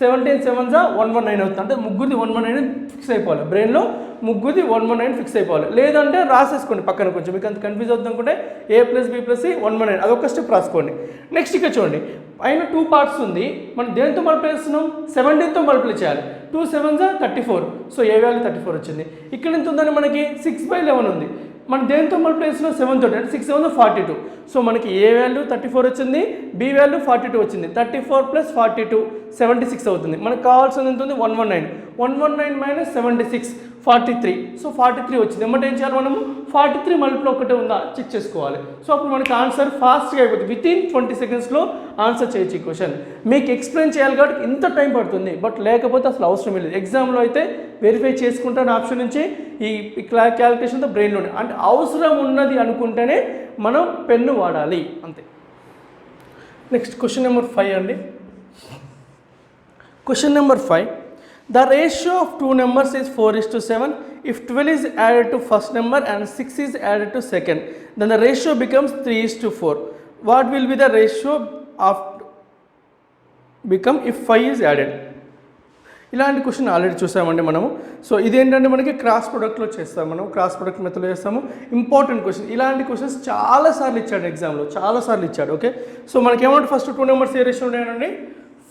17 7s 119 అవుతుంది. అంటే ముగ్గురిది 119 ఫిక్స్ అయిపోవాలి, బ్రెయిన్లో ముగ్గురిది 119 ఫిక్స్ అయిపోవాలి. లేదంటే రాసేసుకోండి పక్కన, కొంచెం మీకు అంత కన్ఫ్యూజ్ అవుతుంది అనుకుంటే A + B + C 119 అదొక స్టెప్ రాసుకోండి. నెక్స్ట్ ఇక్కడ చూడండి పైన 2 పార్ట్స్ ఉంది, మనం దేనితో మల్టిప్లై చేస్తున్నాం 17తో మల్టిప్లై చేయాలి. 2 7s 34 సో ఏ వాల్యూ 34 వచ్చింది. ఇక్కడ ఎంత ఉందని మనకి 6/11 ఉంది, మనం దేనితో మల్టిప్లై చేస్తున్నాం 7 తోటి అంటే 6 7 42 సో మనకి ఏ వాల్యూ 34 వచ్చింది, బి వాల్యూ 42 వచ్చింది. 34 + 42 76 అవుతుంది. మనకు కావాల్సింది ఎంత ఉంది 119 - 76 43 సో 43 వచ్చింది. ఏమంటే ఏం చేయాలి మనము 43 మల్టిప్లై ఒకటే ఉందా చెక్ చేసుకోవాలి. సో అప్పుడు మనకి ఆన్సర్ ఫాస్ట్గా అయిపోతుంది. వితిన్ 20 సెకండ్స్లో ఆన్సర్ చేయొచ్చు ఈ క్వశ్చన్. మీకు ఎక్స్ప్లెయిన్ చేయాలి కాబట్టి ఇంత టైం పడుతుంది, బట్ లేకపోతే అసలు అవసరం లేదు. ఎగ్జామ్లో అయితే వెరిఫై చేసుకుంటాను ఆప్షన్ నుంచి ఈ క్యాలిక్యులేషన్తో బ్రెయిన్లోనే అంటే అవసరం ఉన్నది అనుకుంటేనే మనం పెన్ను వాడాలి అంతే. నెక్స్ట్ క్వశ్చన్ నెంబర్ 5 అండి. Question number 5, the ratio of two numbers is 4:7. If 12 is added to first number and 6 is added to second, then the ratio becomes 3:4. What will be the ratio of become if 5 is added? ఇలాంటి question already చూసామండి మనము. So ఇదేంటంటే మనకి cross ప్రొడక్ట్లో చేస్తాం, మనం cross product మెథడ్లో చేస్తాము. Important question, ఇలాంటి క్వశ్చన్స్ చాలాసార్లు ఇచ్చాడు ఎగ్జామ్లో, చాలాసార్లు ఇచ్చాడు. ఓకే, సో మనకి ఏమంటే ఫస్ట్ 2 numbers ఏ రేషియో ఉన్నాయండి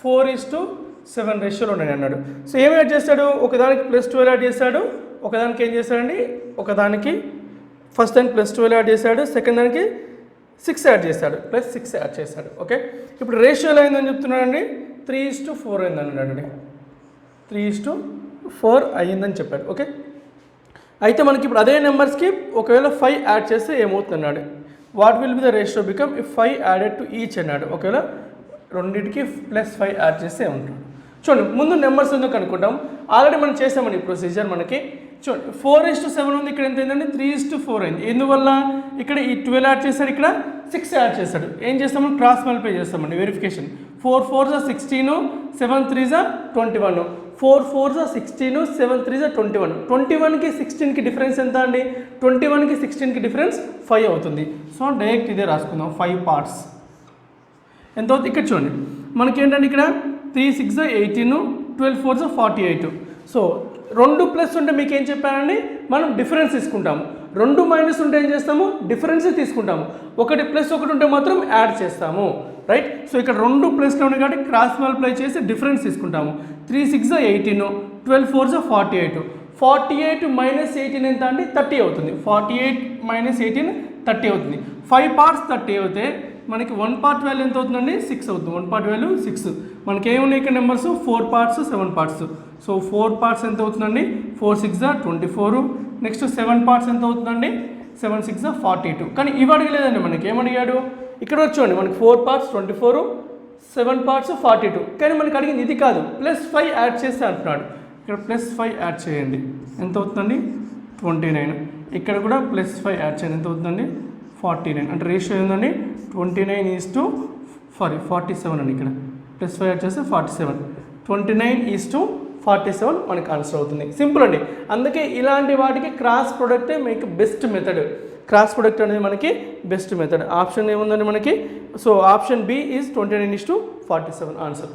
4:7 రేషియోలో ఉన్నాయి అన్నాడు. సో ఏమి యాడ్ చేస్తాడు, ఒకదానికి +12 యాడ్ చేశాడు, ఒకదానికి ఏం చేశాడండి, ఒకదానికి ఫస్ట్ దానికి +12 యాడ్ చేశాడు, సెకండ్ దానికి 6 యాడ్ చేశాడు, +6 యాడ్ చేశాడు. ఓకే, ఇప్పుడు రేషియోలో అయిందని చెప్తున్నాడండి 3:4 అయిందని అన్నాడండి. 3:4 అయ్యిందని చెప్పాడు. ఓకే, అయితే మనకి ఇప్పుడు అదే నెంబర్స్కి ఒకవేళ 5 యాడ్ చేస్తే ఏమవుతుంది అన్నాడు. What will be the ratio become if 5 added to each అన్నాడు. ఒకవేళ రెండింటికి +5 యాడ్ చేస్తే ఉంటాడు. చూడండి ముందు నెంబర్స్ ఎందుకు అనుకుంటాం, ఆల్రెడీ మనం చేసామండి ఈ ప్రొసీజర్. మనకి చూడండి 4:7 ఉంది, ఇక్కడ ఎంత అయిందండి 3:4 అయింది. ఎందువల్ల ఇక్కడ ఈ 12 యాడ్ చేస్తాడు, ఇక్కడ 6 యాడ్ చేస్తాడు. ఏం చేస్తాము, క్రాస్ మల్టిప్లై చేస్తామండి verification. 4 4s are 16, 7 3s are 21. 4 4s are 16, 7 3s are 21. 21కి 16కి difference ఎంత అండి, 21కి 16కి డిఫరెన్స్ 5 అవుతుంది. సో డైరెక్ట్ ఇదే రాసుకుందాం, 5 పార్ట్స్ ఎంత అవుతుంది. ఇక్కడ చూడండి మనకి ఏంటంటే ఇక్కడ 3 6 18, 12 4 48. సో 2 ప్లస్ ఉంటే మీకు ఏం చెప్పానండి, మనం డిఫరెన్స్ తీసుకుంటాము. 2 మైనస్ ఉంటే ఏం చేస్తాము, డిఫరెన్స్ తీసుకుంటాము. 1 ప్లస్ 1 ఉంటే మాత్రం యాడ్ చేస్తాము, రైట్. సో ఇక్కడ 2 ప్లస్లో ఉన్నాయి కాబట్టి క్రాస్ మల్టిప్లై చేసి డిఫరెన్స్ తీసుకుంటాము. 3 6 18, 12 4 48. 48 మైనస్ 18 ఎంత అండి, 30 అవుతుంది. 48 మైనస్ 18 30 అవుతుంది. 5 పార్ట్స్ 30 అవుతే మనకి 1 పార్ట్ వాల్యూ ఎంత అవుతుందండి, 6 అవుతుంది. 1 పార్ట్ వాల్యూ 6. మనకి ఏమున్నాయి ఇక్కడ numbers, 4 parts 7 parts. So 4 parts ఎంత అవుతుందండి, 4 6 24. నెక్స్ట్ 7 పార్ట్స్ ఎంత అవుతుందండి, 7 6 42. కానీ ఇవి అడగలేదండి, మనకి ఏమడిగాడు, ఇక్కడ వచ్చేయండి మనకి 4 పార్ట్స్ 24, 7 పార్ట్స్ 42. కానీ మనకి అడిగింది ఇది కాదు, +5 యాడ్ చేస్తే అంటున్నాడు. ఇక్కడ +5 యాడ్ చేయండి, ఎంత అవుతుందండి 29. ఇక్కడ కూడా +5 యాడ్ చేయండి, ఎంత అవుతుందండి 49. అంటే రేషియో ఏందండి 29:47 అండి. ఇక్కడ +5 యాడ్ చేస్తే 47. 29:47 మనకి ఆన్సర్ అవుతుంది. సింపుల్ అండి. అందుకే ఇలాంటి వాటికి క్రాస్ ప్రొడక్టే మీకు బెస్ట్ మెథడ్. క్రాస్ ప్రొడక్ట్ అనేది మనకి బెస్ట్ మెథడ్. ఆప్షన్ ఏముందండి మనకి, so option b is 29:47 answer.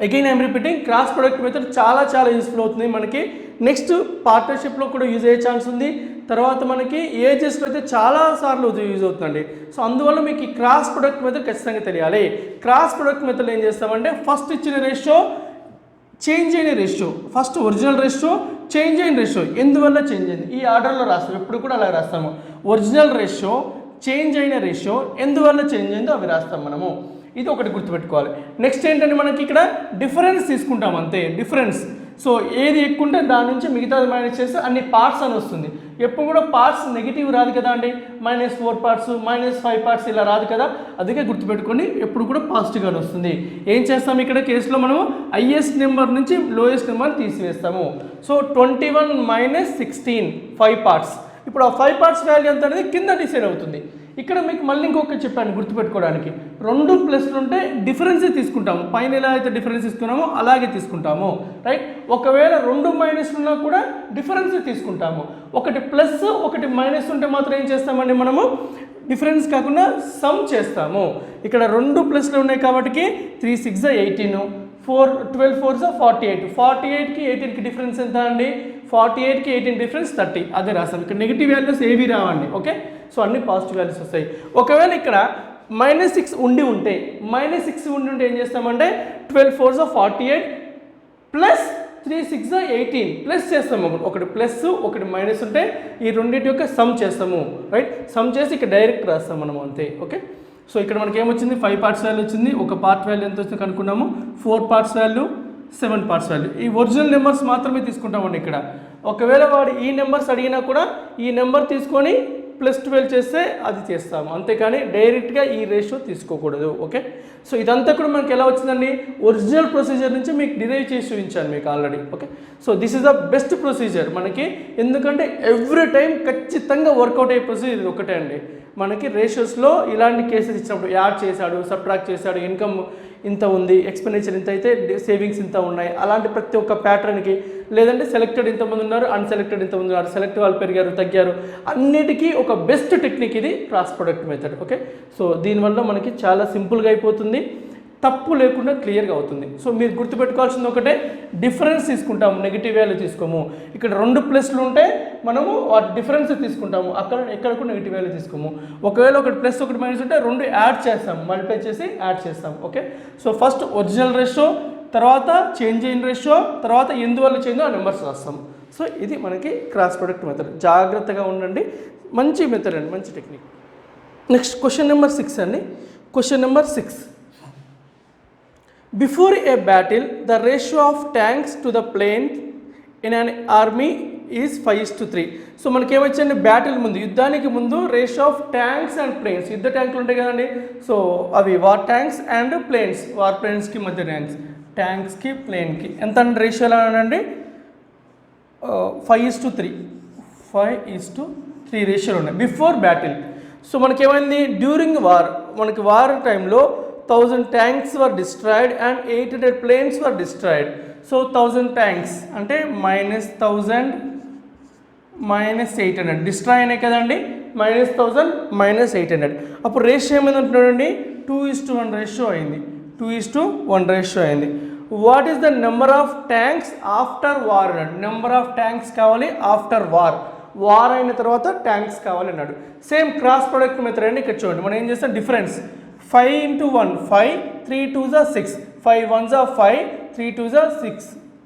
Again I'm repeating, cross product method చాలా చాలా యూస్ఫుల్ అవుతుంది మనకి. నెక్స్ట్ పార్ట్నర్షిప్లో కూడా యూజ్ అయ్యే ఛాన్స్ ఉంది. తర్వాత మనకి ఏజెస్లో అయితే చాలా సార్లు యూజ్ అవుతుందండి. సో అందువల్ల మీకు ఈ క్రాస్ ప్రొడక్ట్ మెథడ్ ఖచ్చితంగా తెలియాలి. క్రాస్ ప్రొడక్ట్ మెథడ్ ఏం చేస్తామంటే, ఫస్ట్ ఇచ్చిన రేషియో చేంజ్ అయిన ratio, first original ratio change అయిన రేషియో, ఎందువల్ల చేంజ్ అయింది ఈ ఆర్డర్లో రాస్తాము. ఎప్పుడు కూడా అలా రాస్తాము, ఒరిజినల్ రేషియో, చేంజ్ అయిన రేషియో, ఎందువల్ల చేంజ్ అయిందో అవి రాస్తాం మనము. ఇది ఒకటి గుర్తుపెట్టుకోవాలి. నెక్స్ట్ ఏంటంటే మనకి ఇక్కడ డిఫరెన్స్ తీసుకుంటాం అంతే, డిఫరెన్స్. సో ఏది ఎక్కువ ఉంటే దాని నుంచి మిగతాది మైనస్ చేస్తే అన్ని పార్ట్స్ అని వస్తుంది. ఎప్పుడు కూడా పార్ట్స్ నెగిటివ్ రాదు కదా అండి, -4 పార్ట్స్, -5 పార్ట్స్ ఇలా రాదు కదా. అందుకే గుర్తుపెట్టుకోండి, ఎప్పుడు కూడా పాజిటివ్గానే వస్తుంది. ఏం చేస్తాము ఇక్కడ కేసులో మనము హైయెస్ట్ నెంబర్ నుంచి లోయెస్ట్ నెంబర్ తీసివేస్తాము. So 21 - 16 5 parts. ఇప్పుడు ఆ 5 పార్ట్స్ వాల్యూ ఎంత అనేది కింద డిసైడ్ అవుతుంది. ఇక్కడ మీకు మళ్ళీ ఇంకొకటి చెప్పాను గుర్తుపెట్టుకోవడానికి, 2 ప్లస్లు ఉంటే డిఫరెన్సే తీసుకుంటాము. పైన ఎలా అయితే డిఫరెన్స్ ఇస్తున్నామో అలాగే తీసుకుంటాము, రైట్. ఒకవేళ 2 మైనస్లు ఉన్నా కూడా డిఫరెన్సే తీసుకుంటాము. ఒకటి ప్లస్ ఒకటి మైనస్ ఉంటే మాత్రం ఏం చేస్తామండి మనము, డిఫరెన్స్ కాకుండా సమ్ చేస్తాము. ఇక్కడ 2 ప్లస్లు ఉన్నాయి కాబట్టి 3 6 18, 12 4 48. 48కి 18కి డిఫరెన్స్ ఎంత అండి, 48కి 18 డిఫరెన్స్ 30. అదే రాస్తాం. ఇక్కడ నెగిటివ్ వాల్యూస్ ఏవి రావండి, ఓకే. సో అన్ని పాజిటివ్ వాల్యూస్ వస్తాయి. ఒకవేళ ఇక్కడ -6 ఉండి ఉంటే ఏం చేస్తామంటే 12 4 48 ప్లస్ 3 6 18 ప్లస్ చేస్తాము. ఒకటి ప్లస్ ఒకటి మైనస్ ఉంటే ఈ రెండింటి యొక్క సమ్ చేస్తాము, రైట్. సమ్ చేసి ఇక్కడ డైరెక్ట్ రాస్తాం మనం అంతే, ఓకే. సో ఇక్కడ మనకి ఏమొచ్చింది, 5 పార్ట్స్ వాల్యూ వచ్చింది. ఒక పార్ట్ వాల్యూ ఎంత వచ్చింది కనుక్కున్నాము, 4 పార్ట్స్ వాల్యూ, 7 పార్ట్స్ వాల్యూ. ఈ ఒరిజినల్ నెంబర్స్ మాత్రమే తీసుకుంటామండి ఇక్కడ. ఒకవేళ వాడు ఈ నెంబర్స్ అడిగినా కూడా ఈ నెంబర్ తీసుకొని +12 చేస్తే అది చేస్తాము, అంతేకాని డైరెక్ట్గా ఈ రేషియో తీసుకోకూడదు, ఓకే. సో ఇదంతా కూడా మనకి ఎలా వచ్చిందండి, ఒరిజినల్ ప్రొసీజర్ నుంచి మీకు డిరైవ్ చేసి చూపించాను మీకు already, okay. So this is the best procedure మనకి. ఎందుకంటే ఎవ్రీ టైం ఖచ్చితంగా వర్కౌట్ అయ్యే ప్రొసీజర్ ఇది ఒకటే అండి. మనకి రేషియోస్లో ఇలాంటి కేసెస్ ఇచ్చినప్పుడు యాడ్ చేశాడు, సబ్ట్రాక్ట్ చేశాడు, ఇన్కమ్ ఇంత ఉంది, ఎక్స్పెండిచర్ ఇంత అయితే, సేవింగ్స్ ఇంత ఉన్నాయి, అలాంటి ప్రతి ఒక్క ప్యాటర్న్కి, లేదంటే సెలెక్టెడ్ ఇంతమంది ఉన్నారు, అన్సెలెక్టెడ్ ఇంతమంది ఉన్నారు, సెలెక్ట్ వాళ్ళు పెరిగారు తగ్గారు, అన్నిటికీ ఒక బెస్ట్ టెక్నిక్ ఇది cross product method, okay. So దీనివల్ల మనకి చాలా సింపుల్గా అయిపోతుంది, తప్పు లేకుండా క్లియర్గా అవుతుంది. సో మీరు గుర్తుపెట్టుకోవాల్సింది ఒకటే, డిఫరెన్స్ తీసుకుంటాము, నెగిటివ్ వాల్యూ తీసుకోము. ఇక్కడ 2 ప్లస్లు ఉంటే మనము వాటి డిఫరెన్స్ తీసుకుంటాము, ఎక్కడ కూడా నెగిటివ్ వాల్యూ తీసుకోము. ఒకవేళ ఒకటి ప్లస్ ఒకటి మైనస్ ఉంటే 2 యాడ్ చేస్తాము, మల్టిప్లై చేసి యాడ్ చేస్తాము, okay. So first original ratio, తర్వాత చేంజ్ అయిన రేషియో, తర్వాత ఎందువల్ల చేంజ్ ఆ నెంబర్స్ రాస్తాము. సో ఇది మనకి క్రాస్ ప్రొడక్ట్ మెథడ్. జాగ్రత్తగా ఉండండి, మంచి మెథడ్ అండి, మంచి టెక్నిక్. నెక్స్ట్ క్వశ్చన్ నెంబర్ 6 అండి. Question number 6. Before a battle, the ratio of tanks to the planes in an army is 5:3. So మనకి ఏమొచ్చండి బ్యాటిల్ ముందు యుద్ధానికి ముందు ratio of tanks and planes, యుద్ధ ట్యాంకులు ఉంటాయి కదండి, సో అవి war tanks and planes, war ప్లేన్స్కి మధ్య ట్యాంక్స్కి ప్లేన్కి ఎంత అంటే రేషియో ఎలా అండి 5:3 రేషియోలు ఉన్నాయి బిఫోర్ బ్యాటిల్. సో మనకేమైంది డ్యూరింగ్ వార్, మనకి వార్ టైంలో 1000 tanks were destroyed and 800 planes were destroyed. So 1000 tanks అంటే -1000 -800 డిస్ట్రాయ్ అయినాయి కదండి, -1000 -800. అప్పుడు రేషియో ఏమైంది అంటున్నాడండి 2:1 రేషియో అయింది, 2:1 రేషియో అయింది. What is the number of tanks after war అన్నాడు, నెంబర్ ఆఫ్ ట్యాంక్స్ కావాలి ఆఫ్టర్ వార్, వార్ అయిన తర్వాత ట్యాంక్స్ కావాలి అన్నాడు. సేమ్ క్రాస్ ప్రొడక్ట్ మెథడ్ అండి. ఇక్కడ చూడండి మనం ఏం చేస్తాం డిఫరెన్స్ 5 × 1 5, 3 2s 6, 5 1s 5, 3 2s 6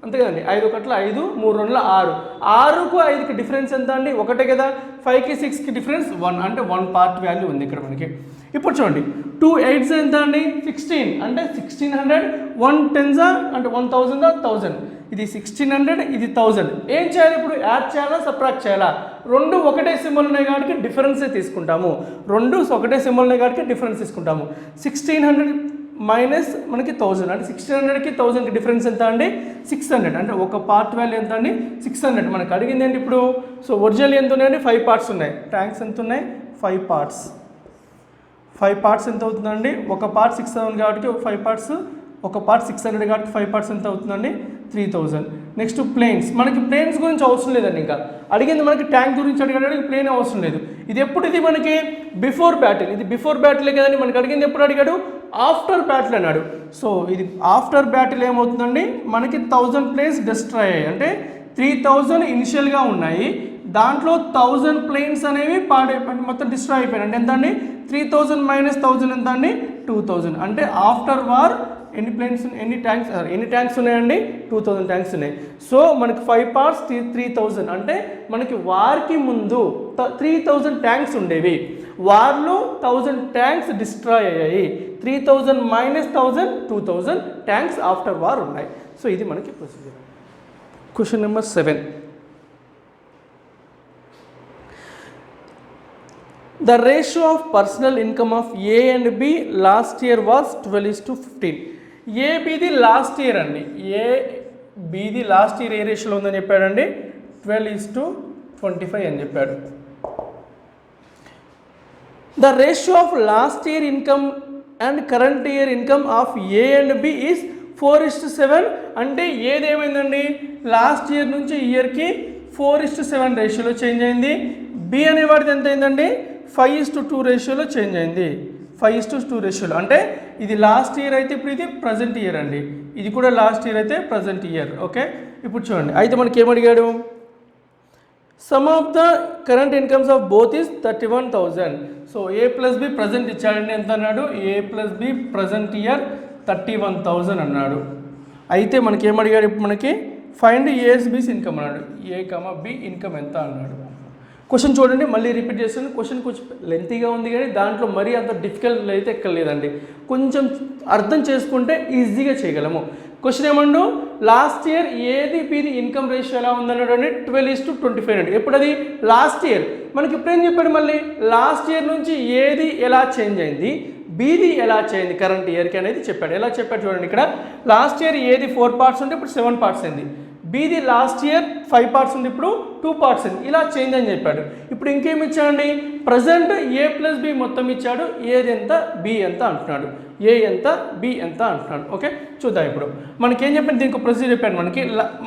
అంతే కదండి, 5 1 5, 3 2 6, 6కు 5కి డిఫరెన్స్ ఎంత అండి ఒకటే కదా, 5కి 6కి డిఫరెన్స్ 1 అంటే 1 పార్ట్ వాల్యూ ఉంది ఇక్కడ మనకి. ఇప్పుడు చూడండి 2 8s ఎంత అండి 16 అంటే 1600, 1 10s అంటే 1000 1000, ఇది 1600 ఇది 1000. ఏం చేయాలి ఇప్పుడు, యాడ్ చేయాలా సబ్ట్రాక్ట్ చేయాలా, రెండు ఒకటే సింబల్ ఉన్నాయి కాబట్టి డిఫరెన్సే తీసుకుంటాము, రెండు ఒకటే సింబల్ ఉన్నాయి కాబట్టి డిఫరెన్స్ తీసుకుంటాము. 1600 మైనస్ మనకి 1000 అంటే 1600కి 1000కి డిఫరెన్స్ ఎంత అండి 600 అంటే ఒక పార్ట్ వాల్యూ ఎంత అండి 600. మనకు అడిగింది ఏంటి ఇప్పుడు, సో ఒరిజినల్ ఎంత ఉన్నాయండి 5 పార్ట్స్ ఉన్నాయి, ట్యాంక్స్ ఎంత ఉన్నాయి 5 పార్ట్స్, 5 పార్ట్స్ ఎంత అవుతుందండి, ఒక పార్ట్ 6000 కాబట్టి 5 పార్ట్స్, ఒక పార్ట్ 600 కాబట్టి 5 పార్ట్స్ ఎంత అవుతుందండి 3000. నెక్స్ట్ ప్లేన్స్, మనకి ప్లేన్స్ గురించి అవసరం లేదండి, ఇంకా అడిగింది మనకి ట్యాంక్ గురించి అడిగాడు, ప్లేన్ అవసరం లేదు. ఇది ఎప్పుడు, ఇది మనకి బిఫోర్ బ్యాటిల్, ఇది బిఫోర్ బ్యాటిలే కదండి, మనకి అడిగింది ఎప్పుడు అడిగాడు ఆఫ్టర్ బ్యాటిల్ అన్నాడు. సో ఇది ఆఫ్టర్ బ్యాటిల్ ఏమవుతుందండి మనకి 1000 ప్లేన్స్ డిస్ట్రాయ్ అయ్యాయి, అంటే 3000 ఇనిషియల్గా ఉన్నాయి, దాంట్లో 1000 ప్లేన్స్ అనేవి మొత్తం డిస్ట్రాయ్ అయిపోయాయి. అంటే ఎంత అండి 3000 - 1000 ఎంత అండి 2000. అంటే ఆఫ్టర్ వార్ ఎన్ని ప్లేన్స్ ఎన్ని ట్యాంక్స్ ఉన్నాయండి 2000 ట్యాంక్స్ ఉన్నాయి. సో మనకి 5 పార్ట్స్ 3000 అంటే మనకి వార్కి ముందు 3000 ట్యాంక్స్ ఉండేవి, వార్లో 1000 ట్యాంక్స్ డిస్ట్రాయ్ అయ్యాయి, 3000 - 1000 2000 ట్యాంక్స్ ఆఫ్టర్ వార్ ఉన్నాయి. సో ఇది మనకి procedure. Question number 7. The ratio of personal income of A and B last year was 12:15. A Bది లాస్ట్ ఇయర్ అండి, A Bది లాస్ట్ ఇయర్ ఏ రేషియోలో ఉందని చెప్పాడండి 12:25 అని చెప్పాడు. The ratio of last year income and current year income of A and B is 4:7. అంటే ఏది ఏమైందండి లాస్ట్ ఇయర్ నుంచి ఇయర్కి 4:7 రేషియోలో చేంజ్ అయింది. B అనేవాడిది ఎంత అయిందండి 5:2 రేషియోలో చేంజ్ అయింది, 5:2 రేషియోలో. అంటే ఇది లాస్ట్ ఇయర్ అయితే ఇప్పుడు ఇది ప్రజెంట్ ఇయర్ అండి, ఇది కూడా లాస్ట్ ఇయర్ అయితే ప్రజెంట్ ఇయర్. ఓకే ఇప్పుడు చూడండి, అయితే మనకి ఏమడిగాడు, sum of the current incomes of both is 31,000. So A + B present ఇచ్చాడండి, ఎంత అన్నాడు A + B ప్రజెంట్ ఇయర్ 31,000 అన్నాడు. అయితే మనకి ఏమడిగాడు ఇప్పుడు, మనకి ఫైండ్ A's B's ఇన్కమ్ అన్నాడు, A, B ఇన్కమ్ ఎంత అన్నాడు. క్వశ్చన్ చూడండి, మళ్ళీ రిపీట్ చేస్తాను. క్వశ్చన్ కొంచెం లెంతీగా ఉంది కానీ దాంట్లో మరీ అంత డిఫికల్ట్ అయితే ఎక్కర్లేదండి, కొంచెం అర్థం చేసుకుంటే ఈజీగా చేయగలము. క్వశ్చన్ ఏమన్నా లాస్ట్ ఇయర్ ఏది Bది ఇన్కమ్ రేషియో ఎలా ఉందన్నాడు అండి 12:25 అండి. ఎప్పుడు అది లాస్ట్ ఇయర్, మనకి ఇప్పుడు ఏం చెప్పాడు మళ్ళీ లాస్ట్ ఇయర్ నుంచి ఏది ఎలా చేంజ్ అయింది Bది ఎలా చేంజ్ కరెంట్ ఇయర్కి అనేది చెప్పాడు. ఎలా చెప్పాడు చూడండి, ఇక్కడ లాస్ట్ ఇయర్ ఏది 4 పార్ట్స్ ఉంటే ఇప్పుడు 7 పార్ట్స్ అయింది, Bది లాస్ట్ ఇయర్ 5 పార్ట్స్ ఉంది ఇప్పుడు 2 పార్ట్స్ అయింది, ఇలా చేంజ్ అని చెప్పాడు. ఇప్పుడు ఇంకేమి ఇచ్చాడండి ప్రజెంట్ A + B మొత్తం ఇచ్చాడు, ఏది ఎంత B ఎంత అంటున్నాడు, A ఎంత B ఎంత అంటున్నాడు. ఓకే చూద్దాం. ఇప్పుడు మనకి ఏం చెప్పాను, దీనికి ప్రొసీజర్ చెప్పాను.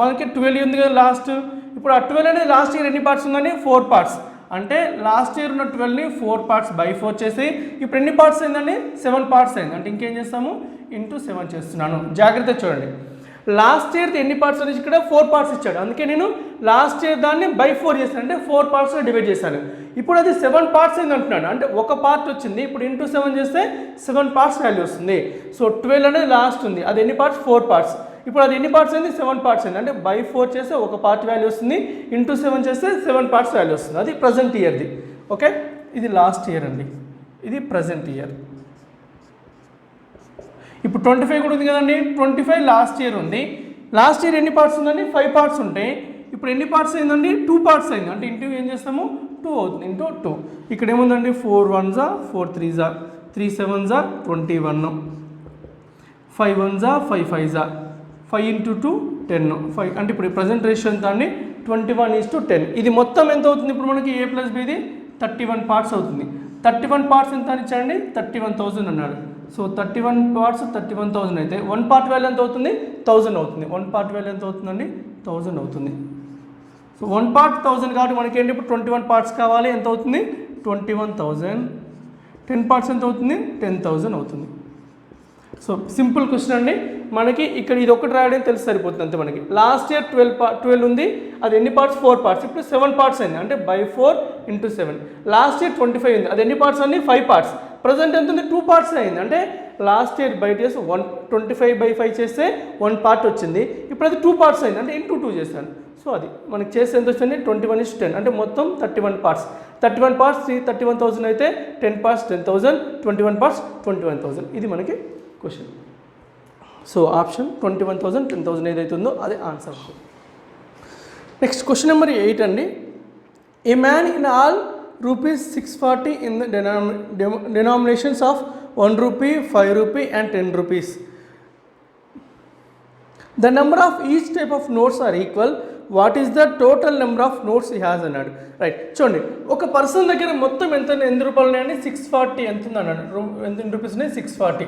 మనకి 12 ఉంది కదా లాస్ట్, ఇప్పుడు ఆ 12 అనేది లాస్ట్ ఇయర్ ఎన్ని పార్ట్స్ ఉందని 4 పార్ట్స్, అంటే లాస్ట్ ఇయర్ ఉన్న 12ని 4 పార్ట్స్ బై 4 చేసి ఇప్పుడు ఎన్ని పార్ట్స్ అయిందండి 7 పార్ట్స్ అయింది. అంటే ఇంకేం చేస్తాము × 7 చేస్తున్నాను. జాగ్రత్త చూడండి, లాస్ట్ ఇయర్ ఎన్ని పార్ట్స్ అనేసి ఇక్కడ 4 పార్ట్స్ ఇచ్చాడు, అందుకే నేను లాస్ట్ ఇయర్ దాన్ని బై 4 చేశాను, అంటే 4 పార్ట్స్లో డివైడ్ చేశాను. ఇప్పుడు అది 7 పార్ట్స్ అయింది అంటున్నాడు, అంటే ఒక పార్ట్ వచ్చింది, ఇప్పుడు × 7 చేస్తే 7 పార్ట్స్ వాల్యూ వస్తుంది. సో 12 అనేది లాస్ట్ ఉంది, అది ఎన్ని పార్ట్స్ 4 పార్ట్స్, ఇప్పుడు అది ఎన్ని పార్ట్స్ అయింది 7 పార్ట్స్ అయింది, అంటే బై 4 చేస్తే ఒక పార్ట్ వాల్యూ వస్తుంది, × 7 చేస్తే 7 పార్ట్స్ వాల్యూ వస్తుంది. అది ప్రజెంట్ ఇయర్ది. ఓకే ఇది లాస్ట్ ఇయర్ అండి, ఇది ప్రజెంట్ ఇయర్. ఇప్పుడు 25 కూడా ఉంది కదండి, 25 లాస్ట్ ఇయర్ ఉంది, లాస్ట్ ఇయర్ ఎన్ని పార్ట్స్ ఉందండి 5 పార్ట్స్ ఉంటాయి, ఇప్పుడు ఎన్ని పార్ట్స్ అయిందండి 2 పార్ట్స్ అయింది అంటే ఇంటూ ఏం చేస్తాము 2 అవుతుంది ఇంటూ 2 ఇక్కడ ఏముందండి 4 1s 4 3s 3 7s 21 5 1s 5 5s 5 into 2 10 5 అంటే ఇప్పుడు ప్రజెంట్ రేషియో ఎంత అండి 21:10 ఇది మొత్తం ఎంత అవుతుంది ఇప్పుడు మనకి a ప్లస్ b ఇది 31 పార్ట్స్ అవుతుంది 31 పార్ట్స్ ఎంత అని ఇచ్చాడండి 31,000 అన్నాడు సో 31 పార్ట్స్ 31,000 అయితే 1 పార్ట్ వాల్యూ ఎంత అవుతుంది 1000 అవుతుంది 1 పార్ట్ వాల్యూ ఎంత అవుతుందండి 1000 అవుతుంది సో 1 పార్ట్ 1000 కాబట్టి మనకి ఏంటి ఇప్పుడు 21 పార్ట్స్ కావాలి ఎంత అవుతుంది 21,000 10 పార్ట్స్ ఎంత అవుతుంది 10,000 అవుతుంది సో సింపుల్ క్వశ్చన్ అండి మనకి ఇక్కడ ఇది ఒకటి రాయడం తెలిసి సరిపోతుంది అంతే మనకి లాస్ట్ ఇయర్ 12 ఉంది అది ఎన్ని పార్ట్స్ 4 పార్ట్స్ ఇప్పుడు 7 పార్ట్స్ అయింది అంటే బై 4 into 7 లాస్ట్ ఇయర్ 25 ఉంది అది ఎన్ని పార్ట్స్ అండి 5 పార్ట్స్ ప్రజెంట్ ఎంత ఉంది 2 పార్ట్స్ అయింది అంటే లాస్ట్ ఇయర్ బై చేసి 25/5 చేస్తే 1 పార్ట్ వచ్చింది ఇప్పుడు అది 2 పార్ట్స్ అయింది అంటే ఇంటూ 2 చేశాను సో అది మనకి చేస్తే ఎంత వచ్చింది 21:10 అంటే మొత్తం 31 పార్ట్స్ 31 పార్ట్స్ 31,000 అయితే 10 పార్ట్స్ 10,000 21 పార్ట్స్ 21,000 ఇది మనకి క్వశ్చన్ సో ఆప్షన్ 21,000 10,000 ఏదైతే ఉందో అదే ఆన్సర్ నెక్స్ట్ క్వశ్చన్ నెంబర్ 8 అండి ఏ man in all ₹640 in the denominations of 1 rupee, 5 rupee and 10 rupees. The number of each type of notes are equal. What is the total number of notes he has అన్నాడు right చూడండి ఒక person దగ్గర మొత్తం ఎన్ని రూపాయలు ఉన్నాయండి 640 ఎంత ఉంది అన్నాడు ఎంత రూపీస్ ఉన్నాయి 640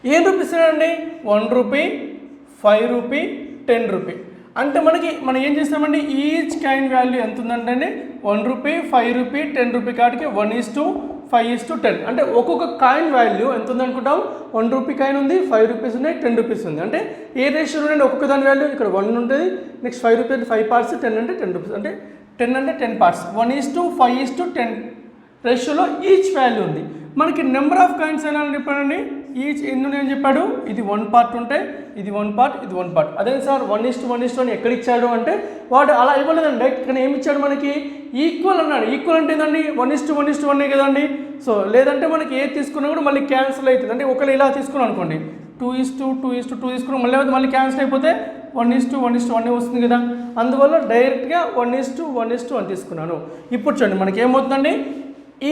ఏం రూపీస్ అండి 1 రూపీ 5 రూపీ 10 రూపీ అంటే మనం ఏం చేస్తామండి ఈచ్ కాయిన్ వాల్యూ ఎంత ఉందంటే 1 రూపీ 5 రూపీ 10 రూపీ కాటికి 1:5:10 అంటే ఒక్కొక్క కాయిన్ వాల్యూ ఎంత ఉంది అనుకుంటాం 1 రూపీ కాయిన్ ఉంది 5 రూపీస్ ఉన్నాయి 10 రూపీస్ ఉంది అంటే ఏ రేషియో ఉండండి ఒక్కొక్క దాని వాల్యూ ఇక్కడ 1 ఉంటుంది నెక్స్ట్ 5 రూపీ అంటే 5 పార్ట్స్ 10 అంటే 10 రూపీస్ అంటే 10 అంటే 10 పార్ట్స్ 1:5:10 రేషియోలో ఈచ్ వాల్యూ ఉంది మనకి నెంబర్ ఆఫ్ కాయిన్స్ ఎలా అని చెప్పాడండి ఈచ్ ఎన్ని నేను చెప్పాడు ఇది 1 పార్ట్ ఉంటే ఇది 1 పార్ట్ ఇది 1 పార్ట్ అదే సార్ 1:1 ఎక్కడ ఇచ్చాడు అంటే వాడు అలా ఇవ్వలేదండి ఇక్కడ ఏమి ఇచ్చాడు మనకి ఈక్వల్ అన్నాడు ఈక్వల్ అంటే ఏంటండి 1:1 కదండి సో లేదంటే మనకి ఏది తీసుకున్నా కూడా మళ్ళీ క్యాన్సిల్ అవుతుంది అంటే ఒకవేళ ఇలా తీసుకున్నాం అనుకోండి 2:2 తీసుకున్నాం మళ్ళీ క్యాన్సిల్ అయిపోతే 1:1 వస్తుంది కదా అందువల్ల డైరెక్ట్గా 1:1 తీసుకున్నాను ఇప్పుడు చూడండి మనకి ఏమవుతుందండి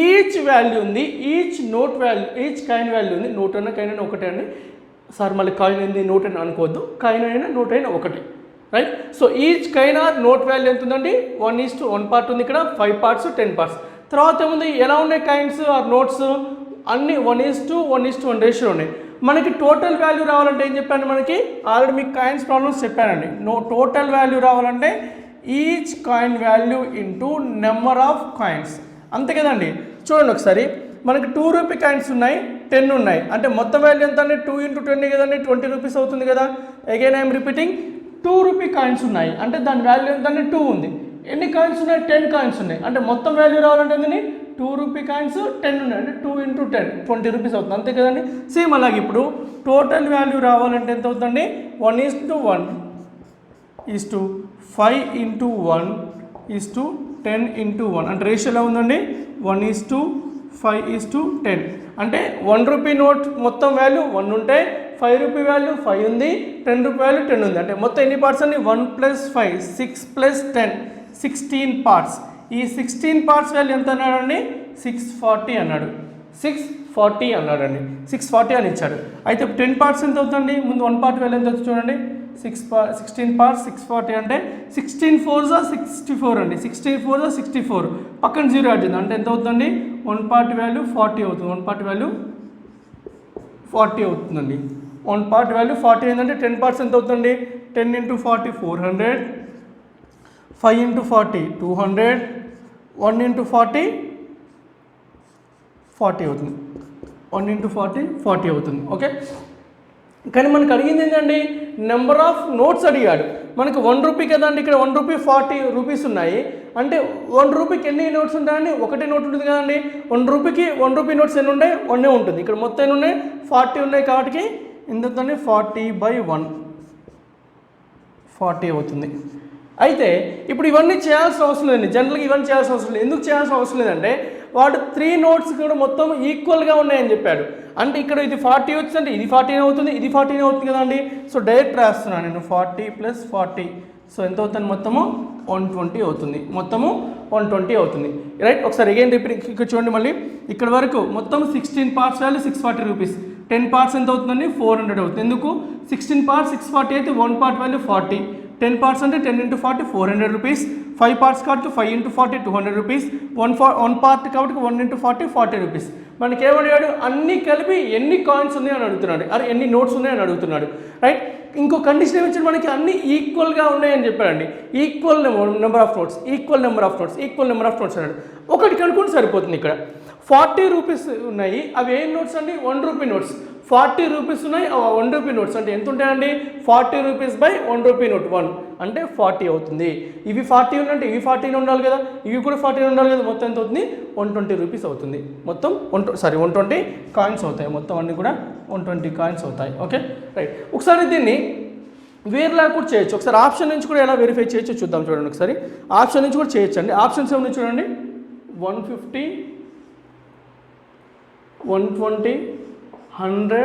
ఈచ్ వాల్యూ ఉంది each note value each coin value ఉంది నోట్ అయినా కాయిన్ అయినా ఒకటే అండి సార్ మళ్ళీ కాయిన్ అయింది నోట్ అయినా అనుకోవద్దు కాయిన్ అయినా నోట్ అయినా ఒకటి right so each coin are note value ఎంత ఉందండి 1:1 పార్ట్ ఉంది ఇక్కడ 5 పార్ట్స్ 10 పార్ట్స్ తర్వాత ఏముంది ఎలా ఉన్నాయి కాయిన్స్ ఆర్ నోట్స్ అన్ని 1:1 రేషియో ఉన్నాయి మనకి టోటల్ వాల్యూ రావాలంటే ఏం చెప్పాను మనకి ఆల్రెడీ మీకు కాయిన్స్ ప్రాబ్లమ్స్ చెప్పానండి టోటల్ వాల్యూ రావాలంటే each coin value into number of coins అంతే కదండి చూడండి ఒకసారి మనకి 2 రూపీ కాయిన్స్ ఉన్నాయి 10 ఉన్నాయి అంటే మొత్తం వాల్యూ ఎంత అండి 2 into 10 కదండి 20 రూపీస్ అవుతుంది కదా again I'm repeating 2 rupee coins ఉన్నాయి అంటే దాని వాల్యూ ఎంత అంటే 2 ఉంది ఎన్ని కాయిన్స్ ఉన్నాయి 10 కాయిన్స్ ఉన్నాయి అంటే మొత్తం వాల్యూ రావాలంటే ఏంటండి 2 రూపీ కాయిన్స్ 10 ఉన్నాయి అంటే 2 into 10 20 రూపీస్ అవుతుంది అంతే కదండి సేమ్ అలాగే ఇప్పుడు టోటల్ వాల్యూ రావాలంటే ఎంత అవుతుందండి 1:1:5:1:10 into 1 అంటే రేషియో ఎలా ఉందండి 1:5:10 అంటే 1 రూపీ నోట్ మొత్తం వాల్యూ 1 ఉంటే 5 రూపీ వాల్యూ 5 ఉంది 10 రూపీ వాల్యూ 10 ఉంది అంటే మొత్తం ఎన్ని పార్ట్స్ అండి 1 + 5 6 + 10 16 పార్ట్స్ ఈ 16 పార్ట్స్ వాల్యూ ఎంత అన్నాడండి 640 అన్నాడు 640 అన్నాడండి 640 అని ఇచ్చాడు అయితే 10 పార్ట్స్ ఎంత అవుతుంది ముందు 1 పార్ట్ వాల్యూ ఎంత అవుతుంది చూడండి 16 పార్ట్స్ 640 అంటే 16 4s 64 అండి 16 4s 64 పక్కన 0 యాడ్ చేద్దాం అంటే ఎంత అవుతుందండి 1 పార్ట్ వాల్యూ 40 అవుతుంది 1 పార్ట్ వాల్యూ 40 అవుతుందండి 1 పార్ట్ వాల్యూ 40 ఏంటంటే 10 పార్ట్స్ ఎంత అవుతుంది 10 into 40 400 5 into 40 200 1 into 40 40 అవుతుంది 1 into 40 అవుతుంది ఓకే కానీ మనకు అడిగింది ఏంటండి నెంబర్ ఆఫ్ నోట్స్ అడిగాడు మనకి 1 రూపీ కదండి ఇక్కడ 1 రూపీ 40 రూపీస్ ఉన్నాయి అంటే 1 రూపీకి ఎన్ని నోట్స్ ఉంటాయండి ఒకటే నోట్ ఉంటుంది కదండి 1 రూపీకి 1 రూపీ నోట్స్ ఎన్ని ఉంటాయి 1 ఉంటుంది ఇక్కడ మొత్తం ఎన్ని ఉన్నాయి 40 ఉన్నాయి కాబట్టి ఎంత అవుతుంది 40/1 40 అవుతుంది అయితే ఇప్పుడు ఇవన్నీ చేయాల్సిన అవసరం లేదండి జనరల్గా ఇవన్నీ చేయాల్సిన అవసరం లేదు ఎందుకు చేయాల్సిన అవసరం లేదంటే వాడు 3 నోట్స్ కూడా మొత్తం ఈక్వల్గా ఉన్నాయని చెప్పాడు అంటే ఇక్కడ ఇది 40 వచ్చిందంటే ఇది 40 అవుతుంది ఇది 40 అవుతుంది కదండి సో డైరెక్ట్ రాస్తున్నాను నేను 40 + 40 సో ఎంత అవుతుంది మొత్తము 120 అవుతుంది, మొత్తము 120 అవుతుంది, రైట్. ఒకసారి అగైన్ రిపీట్ ఇక్కడ చూడండి, మళ్ళీ ఇక్కడ వరకు మొత్తం 16 పార్ట్స్ వాల్యూ 640 రూపీస్, 10 పార్ట్స్ ఎంత అవుతుందండి 400 అవుతుంది. ఎందుకు 16 పార్ట్స్ 640 అయితే 1 పార్ట్ వాల్యూ 40, 10 పార్ట్స్ అంటే 10 × 40 400 రూపీస్, 5 పార్ట్స్ కాబట్టి 5 × 40 200 రూపీస్, 1 పార్ట్ కాబట్టి 1 × 40 40 రూపీస్. మనకి ఏమడిగాడు, అన్నీ కలిపి ఎన్ని కాయిన్స్ ఉన్నాయని అడుగుతున్నాడు, అరే ఎన్ని నోట్స్ ఉన్నాయని అడుగుతున్నాడు, రైట్. ఇంకో కండిషన్ ఏమిచ్చాడు, మనకి అన్ని ఈక్వల్గా ఉన్నాయని చెప్పాడండి. Equal number of notes, equal number of notes, equal number of notes అన్నాడు. ఒకటి కనుక్కుంటే సరిపోతుంది. ఇక్కడ 40 రూపీస్ ఉన్నాయి, అవి ఏం నోట్స్ అండి, 1 రూపీ నోట్స్. 40 రూపీస్ ఉన్నాయి, 1 రూపీ నోట్స్ అంటే ఎంత ఉంటాయండి, 40 రూపీస్ బై 1 రూపీ నోట్ 1 అంటే 40 అవుతుంది. ఇవి 40 ఉందంటే ఇవి 40 ఉండాలి కదా, ఇవి కూడా 40 ఉండాలి కదా, మొత్తం ఎంత అవుతుంది 120 రూపీస్ అవుతుంది. మొత్తం 120 కాయిన్స్ అవుతాయి, మొత్తం అన్నీ కూడా 120 కాయిన్స్ అవుతాయి. Okay right. ఒకసారి దీన్ని వేరేలా కూడా చేయొచ్చు. ఒకసారి ఆప్షన్ నుంచి కూడా ఎలా వెరిఫై చేయొచ్చో చూద్దాం. చూడండి ఒకసారి ఆప్షన్ నుంచి కూడా చేయొచ్చు అండి. ఆప్షన్స్ ఏమన్నా చూడండి, 150, 120, 100,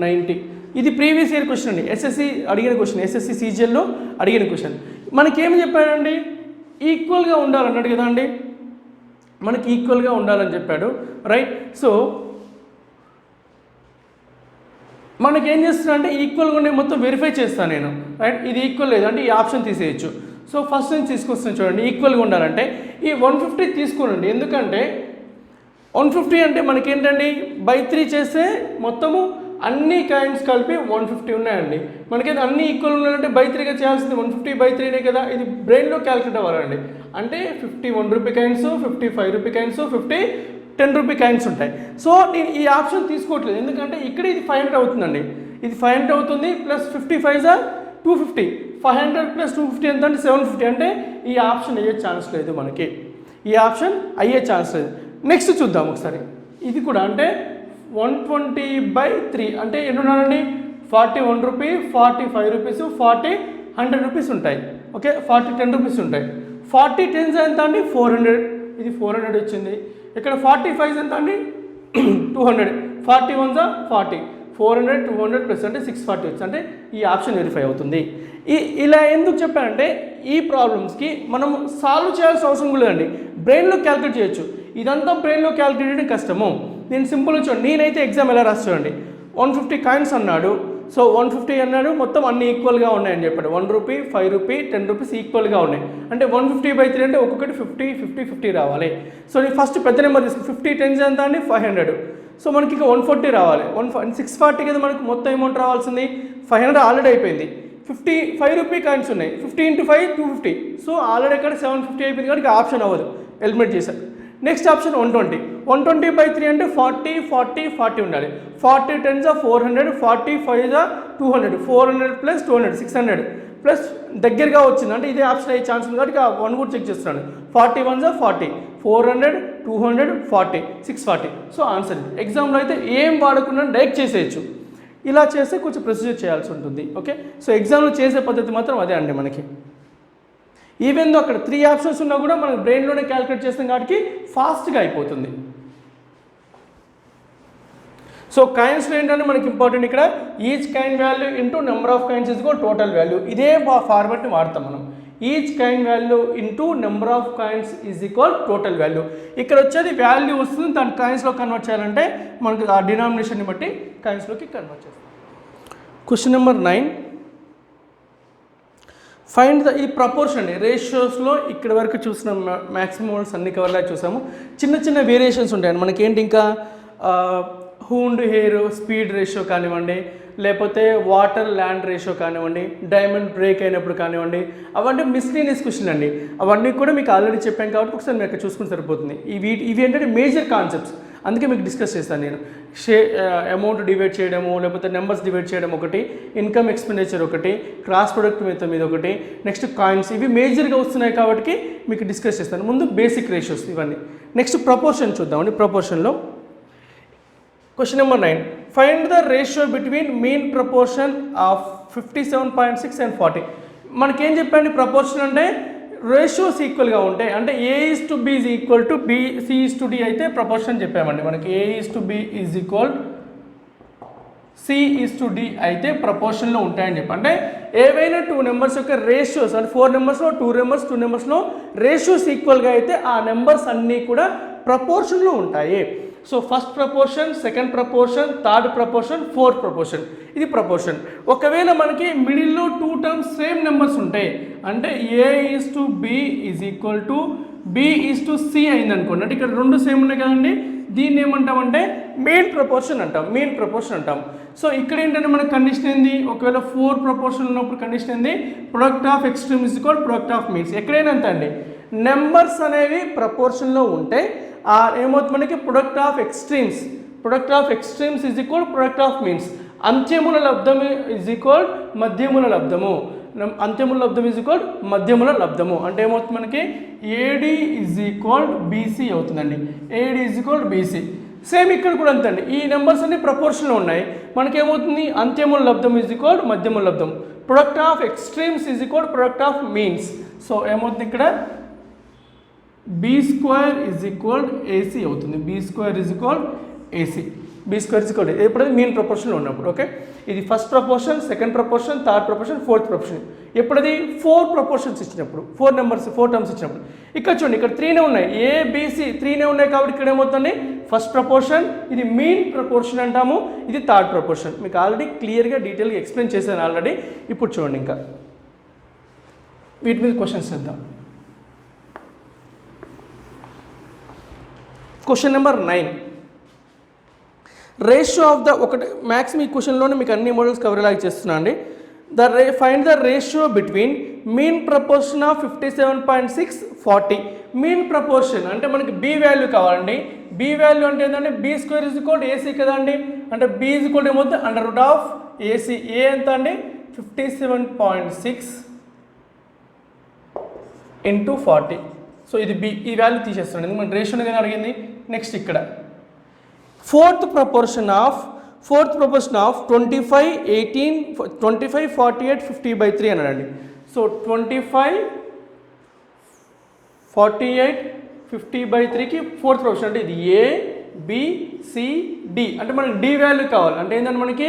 90. ఇది ప్రీవియస్ ఇయర్ క్వశ్చన్ అండి, ఎస్ఎస్సి అడిగిన క్వశ్చన్, ఎస్ఎస్సి సీజీఎల్లో అడిగిన క్వశ్చన్. మనకేమి చెప్పాడండి, ఈక్వల్గా ఉండాలన్నాడు కదా అండి, మనకి ఈక్వల్గా ఉండాలని చెప్పాడు, రైట్. సో మనకేం చేస్తున్నా అంటే ఈక్వల్గా ఉండే మొత్తం వెరిఫై చేస్తాను నేను, రైట్. ఇది ఈక్వల్ లేదు అంటే ఈ ఆప్షన్ తీసేయచ్చు. సో ఫస్ట్ నుంచి తీసుకొస్తాను చూడండి, ఈక్వల్గా ఉండాలంటే ఈ 150 తీసుకోనండి. ఎందుకంటే 150 అంటే మనకేంటండి బై 3 చేస్తే మొత్తము అన్ని కాయిన్స్ కలిపి 150 ఉన్నాయండి. మనకైతే అన్ని ఈక్వల్ ఉన్నాయంటే బై 3గా చేయాల్సింది 150 బై 3నే కదా, ఇది బ్రెయిన్లో క్యాలిక్యులేట్ అవ్వాలండి. అంటే 50 1 rupee coins, 50 5 rupee coins, 50 10 rupee coins ఉంటాయి. సో నేను ఈ ఆప్షన్ తీసుకోవట్లేదు, ఎందుకంటే ఇక్కడ ఇది 500 అవుతుందండి, ఇది 500 అవుతుంది, ప్లస్ 55 250, 500 ప్లస్ 250 ఎంత అంటే 750, అంటే ఈ ఆప్షన్ అయ్యే ఛాన్స్ లేదు, మనకి ఈ ఆప్షన్ అయ్యే ఛాన్స్ లేదు. నెక్స్ట్ చూద్దాం ఒకసారి, ఇది కూడా అంటే 120 బై 3 అంటే ఎన్నున్నారండి, 40 1 రూపీ, 40 5 రూపీస్, 40 100 రూపీస్ ఉంటాయి. ఓకే 40 10 రూపీస్ ఉంటాయి. 40 10s ఎంత అండి 400, ఇది 400 వచ్చింది. ఇక్కడ 45 ఎంత అండి 200, 40 1s 40, 400 200 ప్లస్ అంటే 640 వచ్చింది, అంటే ఈ ఆప్షన్ వెరిఫై అవుతుంది. ఇలా ఎందుకు చెప్పానంటే ఈ ప్రాబ్లమ్స్కి మనం సాల్వ్ చేయాల్సిన అవసరం లేదండి, బ్రెయిన్లో క్యాలిక్యులేట్ చేయొచ్చు. ఇదంతా బ్రెయిన్లో క్యాలిక్యులేట్ చేయడం కష్టము. నేను సింపుల్గా చూడండి, నేనైతే ఎగ్జామ్ ఎలా రాసి చూడండి, 150 కాయిన్స్ అన్నాడు, సో 150 అన్నాడు, మొత్తం అన్ని ఈక్వల్గా ఉన్నాయని చెప్పాడు. 1 రూపీ 5 రూపీ 10 రూపీస్ ఈక్వల్గా ఉన్నాయి, అంటే 150 బై 3 అంటే ఒక్కొక్కటి 50 50 50 రావాలి. సో నేను ఫస్ట్ పెద్ద నెంబర్ తీసుకు 50 10s ఎంత అండి 500, సో మనకి ఇక 140 రావాలి. 640 కదా మనకు మొత్తం అమౌంట్ రావాల్సింది, 500 ఆల్రెడీ అయిపోయింది. 5 రూపీ కాయిన్స్ ఉన్నాయి, 50 × 5 250, సో ఆల్రెడీ ఇక్కడ 750 అయిపోయింది కాబట్టి ఆప్షన్ అవ్వదు, ఎలిమినేట్ చేశారు. నెక్స్ట్ ఆప్షన్ 120 బై 3 అంటే 40 40 40 ఉండాలి. 40 10s 400, 40 5s 200, 400 ప్లస్ 200 600 ప్లస్ దగ్గరగా వచ్చింది, అంటే ఇదే ఆప్షన్ అయ్యే ఛాన్స్ ఉంది కాబట్టి 1 కూడా చెక్ చేస్తున్నాను. 40 1s 40, 400 200 40 640, సో ఆన్సర్. ఎగ్జామ్లో అయితే ఏం వాడకుండా డైరెక్ట్ చేసేయచ్చు, ఇలా చేస్తే కొంచెం ప్రొసీజర్ చేయాల్సి ఉంటుంది. ఓకే సో ఎగ్జామ్లో చేసే పద్ధతి మాత్రం అదే అండి మనకి. ఈవెన్ దో అక్కడ 3 ఆప్షన్స్ ఉన్నా కూడా మనం బ్రెయిన్లోనే క్యాలిక్యులేట్ చేస్తాం కాబట్టి ఫాస్ట్గా అయిపోతుంది. సో కాయిన్స్లో ఏంటంటే మనకి ఇంపార్టెంట్ ఇక్కడ each coin value into number of coins is equal total value, ఇదే ఫార్మాట్ని వాడతాం మనం. Each coin value into number of coins is equal total value. ఇక్కడ వచ్చేది వాల్యూ వస్తుంది, దాన్ని కాయిన్స్లో కన్వర్ట్ చేయాలంటే మనకి ఆ డినామినేషన్ని బట్టి కాయిన్స్లోకి కన్వర్ట్ చేస్తాం. క్వశ్చన్ నెంబర్ 9, ఫైండ్ ద ఈ ప్రపోర్షన్ అండి. రేషియోస్లో ఇక్కడ వరకు చూసిన మ్యాక్సిమమ్స్ అన్ని కవర్లా చూసాము, చిన్న చిన్న వేరియేషన్స్ ఉంటాయండి మనకి. ఏంటి ఇంకా హూండ్ హెయిర్ స్పీడ్ రేషియో కానివ్వండి, లేకపోతే వాటర్ ల్యాండ్ రేషియో కానివ్వండి, డైమండ్ బ్రేక్ అయినప్పుడు కానివ్వండి, అవన్నీ మిస్లీనియస్ క్వశ్చన్ అండి. అవన్నీ కూడా మీకు ఆల్రెడీ చెప్పాను కాబట్టి ఒకసారి మీరు ఇక్కడ చూసుకుంటే సరిపోతుంది. ఇవి ఏంటంటే మేజర్ కాన్సెప్ట్స్, అందుకే మీకు డిస్కస్ చేస్తాను నేను. అమౌంట్ డివైడ్ చేయడము, లేకపోతే నెంబర్స్ డివైడ్ చేయడం ఒకటి, ఇన్కమ్ ఎక్స్పెండిచర్ ఒకటి, క్రాస్ ప్రొడక్ట్ మీద ఒకటి, నెక్స్ట్ కాయిన్స్, ఇవి మేజర్గా వస్తున్నాయి కాబట్టి మీకు డిస్కస్ చేస్తాను. ముందు బేసిక్ రేషియోస్ ఇవన్నీ. నెక్స్ట్ ప్రపోర్షన్ చూద్దామండి. ప్రపోర్షన్లో question number 9, find the ratio between mean proportion of 57.6 and 40. మనకేం చెప్పండి, ప్రపోర్షన్ అంటే రేషియోస్ ఈక్వల్గా ఉంటాయి, అంటే A:B is equal to B, C:D అయితే ప్రపోర్షన్ చెప్పామండి మనకి. A:B ఈజ్ ఈక్వల్ C/D అయితే ప్రపోర్షన్లో ఉంటాయని చెప్పి. అంటే ఏవైనా 2 నెంబర్స్ యొక్క రేషియోస్ అంటే 4 నెంబర్స్లో 2 నెంబర్స్లో రేషియోస్ ఈక్వల్గా అయితే ఆ నెంబర్స్ అన్నీ కూడా ప్రపోర్షన్లో ఉంటాయి. So first proportion, second proportion, third proportion, fourth proportion, ఇది ప్రపోర్షన్. ఒకవేళ మనకి మిడిల్లో 2 టర్మ్స్ సేమ్ నెంబర్స్ ఉంటాయి అంటే A/B is equal to B/C అయింది అనుకోండి. అంటే ఇక్కడ 2 సేమ్ ఉన్నాయి కదండి, దీన్ని ఏమంటామంటే మెయిన్ ప్రపోర్షన్ అంటాం. సో ఇక్కడ ఏంటంటే మనకి కండిషన్ ఏంది, ఒకవేళ 4 ప్రపోర్షన్ ఉన్నప్పుడు కండిషన్ ఏంది, product of extremes is equal product of means. ఎక్కడైనా అంతే అండి, నెంబర్స్ అనేవి ప్రపోర్షన్లో ఉంటే ఏమవుతుంది మనకి product of extremes is equal product of means. అంత్యముల లబ్ధము ఈజ్ ఈక్వల్ మధ్యముల లబ్ధము, మధ్యముల లబ్ధము. అంటే ఏమవుతుంది మనకి AD ఈజ్ ఈక్వల్ BC అవుతుందండి. AD is equal BC. Same ఇక్కడ కూడా అంతే అండి, ఈ నెంబర్స్ అన్ని ప్రపోర్షన్లో ఉన్నాయి. మనకేమవుతుంది అంత్యముల లబ్ధం ఈజ్ ఈక్వల్ మధ్యముల లబ్ధం. Product of extremes is equal product of means. So ఏమవుతుంది ఇక్కడ B² ఈజ్ ఈక్వల్ AC అవుతుంది. B² is equal AC. ఎప్పుడైతే మీన్ ప్రపోర్షన్లో ఉన్నప్పుడు. ఓకే, ఇది first proportion, second proportion, third proportion, fourth proportion. ఎప్పుడది 4 ప్రపోర్షన్స్ ఇచ్చినప్పుడు, 4 టర్మ్స్ ఇచ్చినప్పుడు. ఇక్కడ చూడండి, ఇక్కడ 3 ఉన్నాయి, ABC 3 ఉన్నాయి కాబట్టి ఇక్కడ ఏమవుతుంది ఫస్ట్ ప్రపోర్షన్, ఇది మీన్ ప్రపోర్షన్ అంటాము, ఇది థర్డ్ ప్రపోర్షన్. మీకు ఆల్రెడీ క్లియర్గా డీటెయిల్గా ఎక్స్ప్లెయిన్ చేశాను ఆల్రెడీ. ఇప్పుడు చూడండి, ఇంకా వీటి మీద క్వశ్చన్స్ చేద్దాం. Question number 9, ratio of the ఒకటి మ్యాక్సిమం ఈ క్వశ్చన్లోనే మీకు అన్ని మోడల్స్ కవర్ లాగా చేస్తున్నా అండి. Find the ratio between mean proportion of 57.6 40. Mean proportion అంటే మనకి B వాల్యూ కావాలండి. B వాల్యూ అంటే ఏంటంటే B² ఈజ్ ఈక్వల్ AC కదండి. అంటే B ఈజ్ ఈక్వల్ ఏమవుతుంది √AC. A ఎంత అండి 57.6 × 40. సో ఇది B, ఈ వాల్యూ తీసేస్తాను ఎందుకంటే మన రేషియోని కానీ అడిగింది. నెక్స్ట్ ఇక్కడ ఫోర్త్ ప్రపోర్షన్ ఆఫ్ 25, 18, 25, 48, 50/3 అన్నాడండి. సో 25, 48, 50/3కి ఫోర్త్ ప్రపోర్షన్ అంటే ఇది A, B, C, D. అంటే మనకి D వాల్యూ కావాలి. అంటే ఏంటంటే మనకి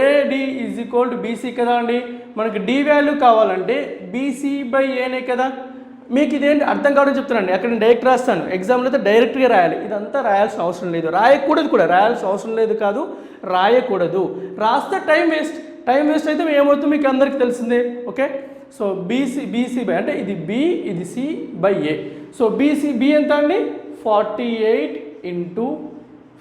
AD is equal to BC కదా అండి. మనకి D వాల్యూ కావాలంటే BC/Aనే కదా. మీకు ఇదేంటి అర్థం కావడం చెప్తున్నాండి. అక్కడ నేను డైరెక్ట్ రాస్తాను, ఎగ్జామ్లో అయితే డైరెక్ట్గా రాయాలి. ఇదంతా రాయాల్సిన అవసరం లేదు, రాయకూడదు కూడా. రాయాల్సిన అవసరం లేదు కాదు, రాయకూడదు. రాస్తే టైం వేస్ట్ అయితే ఏమవుతుంది మీకు అందరికీ తెలిసిందే. ఓకే, సో BC అంటే ఇది B, ఇది C/A. సో B ఎంత అండి 48 ×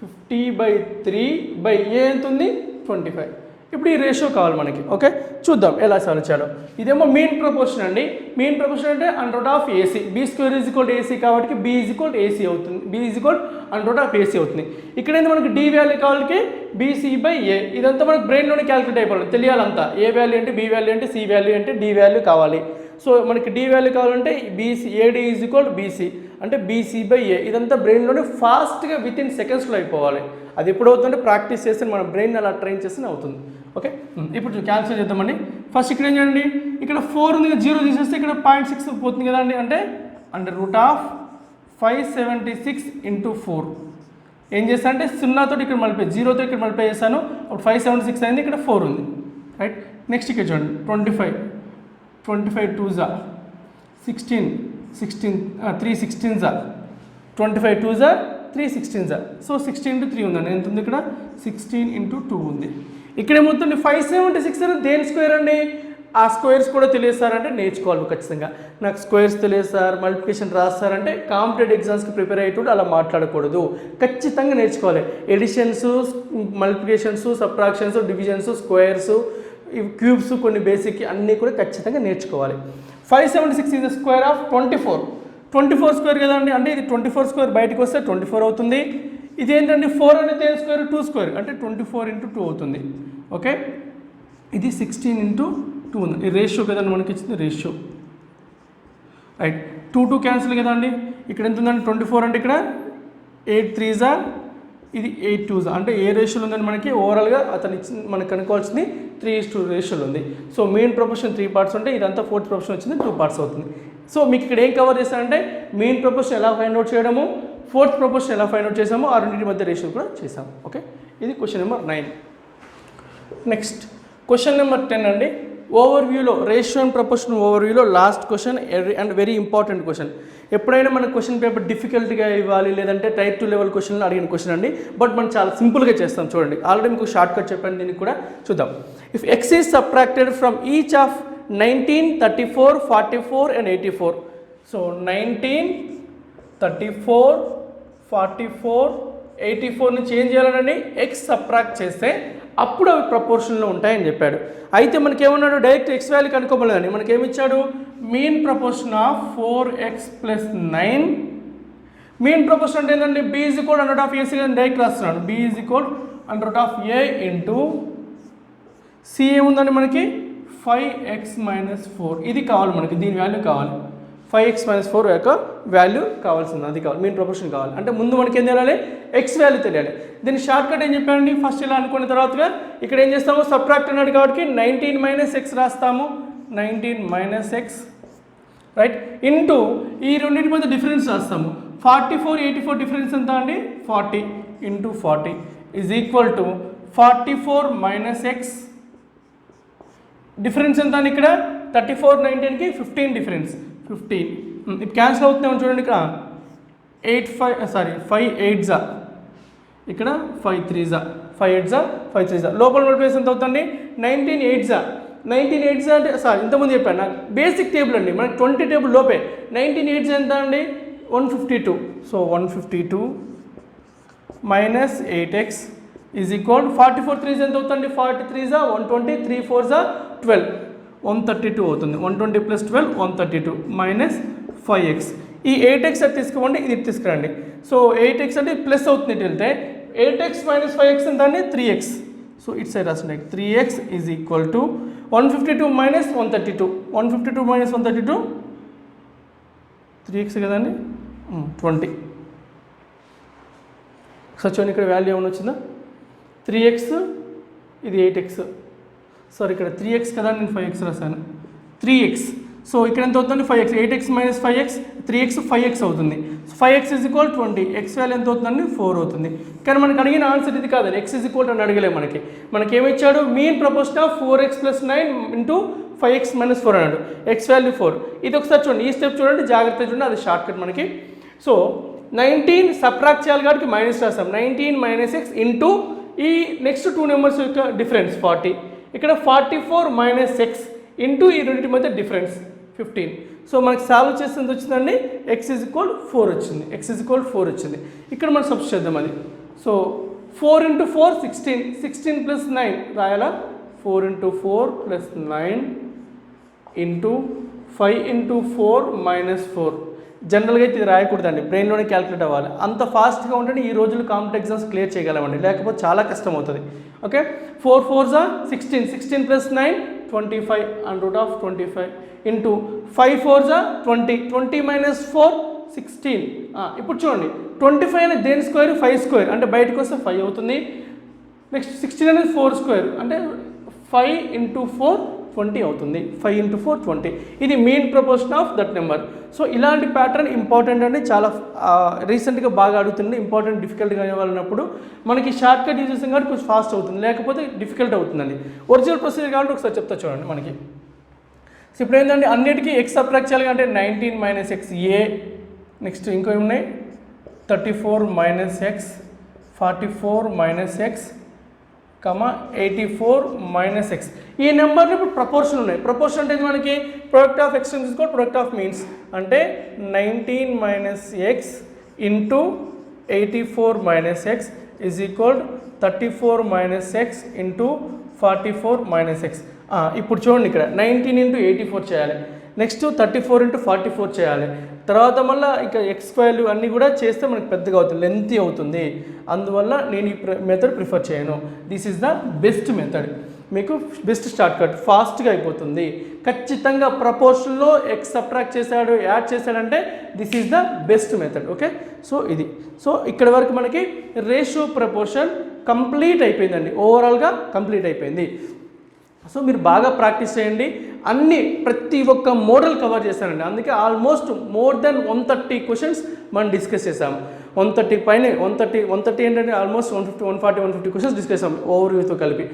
50/3/A ఎంత ఉంది 25. ఇప్పుడు ఈ రేషియో కావాలి మనకి. ఓకే, చూద్దాం ఎలా సాల్వ్ చేయాలో. ఇదేమో మీన్ ప్రపోర్షన్ అండి. మీన్ ప్రపోర్షన్ అంటే √AC. B² is equal AC కాబట్టి B ఈజ్ ఈక్వల్ AC అవుతుంది. B ఈజ్ ఈక్వల్ √AC అవుతుంది. ఇక్కడ ఏంటి మనకి D వాల్యూ కావాలి BC/A. ఇదంతా మనకి బ్రెయిన్లోనే క్యాలిక్యులేట్ అయిపోవాలి, తెలియాలంతా. A వాల్యూ అంటే B వాల్యూ అంటే C వాల్యూ అంటే D వాల్యూ కావాలి. సో మనకి D వాల్యూ కావాలంటే AD ఈజ్ ఈక్వల్ BC అంటే BC/A. ఇదంతా బ్రెయిన్లోనే ఫాస్ట్గా వితిన్ సెకండ్స్లో అయిపోవాలి. అది ఎప్పుడు అవుతుందంటే ప్రాక్టీస్ చేస్తే మన బ్రెయిన్ అలా ట్రైన్ చేస్తే అవుతుంది. ఓకే, ఇప్పుడు క్యాన్సిల్ చేద్దామండి. ఫస్ట్ ఇక్కడ ఏం చేయండి, ఇక్కడ 4 ఉంది, 0 తీసేస్తే ఇక్కడ 0.6 పోతుంది కదా అండి. అంటే √576 × 4 ఏం చేస్తాను అంటే 0తో ఇక్కడ మల్టిప్లై, 0తో ఇక్కడ మల్టిప్లై చేశాను. అప్పుడు 576 అయింది, ఇక్కడ 4 ఉంది. రైట్, నెక్స్ట్ ఇక్కడ చూడండి 25 2s 16 3 16s 25 2s 3 16s. So 16 × 3 ఉందండి. ఎంత ఉంది ఇక్కడ 16 × 2 ఉంది. ఇక్కడ ఏమవుతుంది 576 అనేది దేని స్క్వేర్ అండి. ఆ స్క్వేర్స్ కూడా తెలియదు సార్ అంటే నేర్చుకోవాలి ఖచ్చితంగా. నాకు స్క్వేర్స్ తెలియదు సార్, మల్టిప్లికేషన్ రాస్తారంటే కాంపిటేటివ్ ఎగ్జామ్స్కి ప్రిపేర్ అయ్యేటప్పుడు అలా మాట్లాడకూడదు, ఖచ్చితంగా నేర్చుకోవాలి. Additions, multiplications, subtractions, divisions, squares, cubes, కొన్ని బేసిక్ అన్నీ కూడా ఖచ్చితంగా నేర్చుకోవాలి. 576 is the square of 24 square కదండి. అంటే ఇది 24 స్క్వేర్ బయటకు వస్తే 24 అవుతుంది. ఇదేంటంటే 4 అనేది దేని స్క్వేర్ 2 స్క్వేర్ అంటే 24 × 2 అవుతుంది. ఓకే, ఇది 16 × 2 ఉంది. ఈ రేషియో కదండి మనకి ఇచ్చింది రేషియో. రైట్, 2 క్యాన్సిల్ కదండి. ఇక్కడ ఎంత ఉందండి 24 అంటే ఇక్కడ 8 3s ఇది 8 2s. అంటే ఏ రేషియోలో ఉందని మనకి ఓవరాల్గా అతను ఇచ్చింది మనకు కనుక్కోవాల్సింది 3:2 రేషియోలో ఉంది. సో మెయిన్ ప్రపోర్షన్ 3 పార్ట్స్ ఉంటే ఇదంతా ఫోర్త్ ప్రపోర్షన్ వచ్చింది 2 పార్ట్స్ అవుతుంది. సో మీకు ఇక్కడ ఏం కవర్ చేస్తారంటే మెయిన్ ప్రపోర్షన్ ఎలా ఫైండ్ అవుట్ చేయడము, ఫోర్త్ ప్రపోర్షన్ ఎలా ఫైండ్ అవుట్ చేసాము, ఆ రెండింటి మధ్య రేషియో కూడా చేసాము. ఓకే, ఇది question number 9. Next question number 10 అండి. ఓవర్వ్యూలో రేషియో అండ్ ప్రపోర్షన్ ఓవర్వ్యూలో last question and very important question. ఎప్పుడైనా మన క్వశ్చన్ పేపర్ డిఫికల్ట్గా ఇవ్వాలి లేదంటే టైర్ 2 లెవెల్ క్వశ్చన్లు అడిగిన క్వశ్చన్ అండి. బట్ మనం చాలా సింపుల్గా చేస్తాం చూడండి. ఆల్రెడీ మీకు షార్ట్ కట్ చెప్పండి, దీనికి కూడా చూద్దాం. If X is subtracted from each of 19, 34, 44 and 84. So 19, 34, 44, 84ని చేంజ్ చేయాలనండి. ఎక్స్ సబ్ట్రాక్ట్ చేస్తే అప్పుడు అవి ప్రపోర్షన్లో ఉంటాయని చెప్పాడు. అయితే మనకేమన్నాడు, డైరెక్ట్ ఎక్స్ వాల్యూ కనుక్కోమలేదండి. మనకేమిచ్చాడు, mean proportion of 4x + 9. Mean proportion అంటే ఏంటంటే b = √a అని డైరెక్ట్ రాస్తున్నాడు. b = √a ఇంటూ సి ఏముందండి మనకి 5x - 4. ఇది కావాలి మనకి, దీని వాల్యూ కావాలి. 5x - 4 యొక్క వాల్యూ కావాల్సింది, అది కావాలి. మీన్ ప్రపోర్షన్ కావాలి అంటే ముందు మనకి ఏం తెలియాలి, ఎక్స్ వాల్యూ తెలియాలి. దీన్ని షార్ట్ కట్ ఏం చెప్పానండి, ఫస్ట్ ఇలా అనుకున్న తర్వాతగా ఇక్కడ ఏం చేస్తాము, సబ్ట్రాక్ట్ అన్నాడు కాబట్టి 19 - x రాస్తాము. 19 - x రైట్ ఇంటూ ఈ రెండింటి మధ్య డిఫరెన్స్ రాస్తాము. 44, 84 డిఫరెన్స్ ఎంత అండి, 40 × 40 = 44 - x. డిఫరెన్స్ ఎంత అండి ఇక్కడ 34, 19కి 15 డిఫరెన్స్, 15. ఇప్పుడు క్యాన్సిల్ అవుతున్నాము చూడండి. ఇక్కడ 5 8s, ఇక్కడ 5 3s, 5 8s, 5 3s. లోపల మల్టిప్లైస్ ఎంత అవుతుంది, 19 8s. 19 8s అంటే ఇంతకుముందు చెప్పాను నాకు బేసిక్ టేబుల్ అండి, మనకి 20 టేబుల్ లోపే. 19 8s ఎంత అండి, 152. సో 152 - 8x = 44 3s ఎంత అవుతుంది, 43s, 120, 3 4s 12, 132 అవుతుంది. 120 + 12 132 - 5x. ఈ 8x అది తీసుకోండి, ఇది తీసుకురండి. సో 8x అంటే ప్లస్ అవుతుంది, ఇటు వెళ్తే 8x - 5x ఎంత అండి, 3x. సో ఇటు సైడ్ రాసుకోండి, 3x = 152 - 132. 152 - 132 3x కదండి, 20. సో చూడండి ఇక్కడ వాల్యూ ఏమైనా వచ్చిందా, 3x, ఇది 8x. సారీ ఇక్కడ 3x కదా, నేను 5x రాశాను, 3x. సో ఇక్కడ ఎంత అవుతుంది, 5x. 8x - 5x 3x 5x అవుతుంది. 5x = 20. ఎక్స్ వాల్యూ ఎంత అవుతుందండి, 4 అవుతుంది. కానీ మనకు అడిగిన ఆన్సర్ ఇది కాదండి, x = అని అడగలేదు. మనకి ఏమిచ్చాడు, mean proportion of 4x + 9 × 5x - 4 అన్నాడు. X value 4. ఇది ఒకసారి చూడండి, ఈ స్టెప్ చూడండి, జాగ్రత్తగా చూడండి, అది షార్ట్ కట్ మనకి. సో 19 సబ్ట్రాక్ట్ చేయాలి కాబట్టి మైనస్ రాస్తాం. 19 - x ఇంటూ ఈ నెక్స్ట్ 2 నెంబర్స్ యొక్క డిఫరెన్స్ 40. ఇక్కడ 44 - x ఇంటూ ఈ రెండింటి మధ్య డిఫరెన్స్ 15. సో మనకి సాల్వ్ చేస్తే ఎంత వచ్చిందండి, x = 4 వచ్చింది. x = 4 వచ్చింది. ఇక్కడ మనం సబ్స్టిట్యూట్ చేద్దాం అది. So 4 × 4 16, 16 + 9 రాయాలా, 4 × 4 + 9 into 5 × 4 - 4. జనరల్గా అయితే ఇది రాయకూడదండి, బ్రెయిన్లోనే క్యాలిక్యులేట్ అవ్వాలి. అంత ఫాస్ట్గా ఉంటేనే ఈ రోజులు కాంపిటేటివ్ ఎగ్జామ్స్ క్లియర్ చేయగలమండి, లేకపోతే చాలా కష్టం అవుతుంది. Okay, 4 4s 16, 16 + 9 25 √25 into 5 4s 20, 20 - 4 16. ఇప్పుడు చూడండి 25 అనేది దేని స్క్వేర్, 5 స్క్వేర్ అంటే బయటకు వస్తే 5 అవుతుంది. నెక్స్ట్ 16 అనేది 4 స్క్వేర్ అంటే 5 × 4 20 అవుతుంది. 5 × 4 20. ఇది mean proportion of that number. So ఇలాంటి ప్యాటర్న్ ఇంపార్టెంట్ అండి, చాలా రీసెంట్గా బాగా అడుగుతుంది. ఇంపార్టెంట్ డిఫికల్ట్గా అయ్యేవాళ్ళన్నప్పుడు మనకి షార్ట్ కట్ యూజ్ చేస్తాం కాబట్టి కొంచెం ఫాస్ట్ అవుతుంది, లేకపోతే డిఫికల్ట్ అవుతుందండి. ఒరిజినల్ ప్రొసీజర్ కాబట్టి ఒకసారి చెప్తా చూడండి మనకి. సో ఇప్పుడు ఏంటంటే అన్నిటికీ ఎక్స్ సబ్ట్రాక్ట్ చేయాలి అంటే 19 - x a. నెక్స్ట్ ఇంకో ఉన్నాయి 34 - x, 44 - x, 84 - x. ఈ నెంబర్లు ఇప్పుడు ప్రపోర్షన్ ఉన్నాయి. ప్రపోర్షన్ అంటే మనకి ప్రొడక్ట్ ఆఫ్ ఎక్స్ట్రీమ్స్ తీసుకోవాలి, ప్రొడక్ట్ ఆఫ్ మీన్స్ అంటే 19 - x into 84 - x = 34 - x into 44 - x. ఇప్పుడు చూడండి ఇక్కడ 19 × 84 చేయాలి, నెక్స్ట్ 34 × 44 చేయాలి. తర్వాత మళ్ళీ ఇక ఎక్స్ వాల్యూ అన్నీ కూడా చేస్తే మనకి పెద్దగా అవుతుంది, లెంతీ అవుతుంది. అందువల్ల నేను ఈ మెథడ్ ప్రిఫర్ చేయను. This is the best method, మీకు బెస్ట్ షార్ట్ కట్, ఫాస్ట్గా అయిపోతుంది. ఖచ్చితంగా ప్రపోర్షన్లో ఎక్స్ సబ్ట్రాక్ట్ చేశాడు, యాడ్ చేశాడంటే this is the best method. Okay, so ఇది. సో ఇక్కడ వరకు మనకి రేషియో ప్రపోర్షన్ కంప్లీట్ అయిపోయిందండి, ఓవరాల్గా కంప్లీట్ అయిపోయింది. సో మీరు బాగా ప్రాక్టీస్ చేయండి. ప్రతి ఒక్క మోడల్ కవర్ చేశానండి, అందుకే ఆల్మోస్ట్ మోర్ దెన్ 130 క్వశ్చన్స్ మనం డిస్కస్ చేసాము. 130 పైన 130 ఏంటంటే ఆల్మోస్ట్ 150 140 150 క్వశ్చన్స్ డిస్కస్ చేసాం ఓవర్ వ్యూతో కలిపి.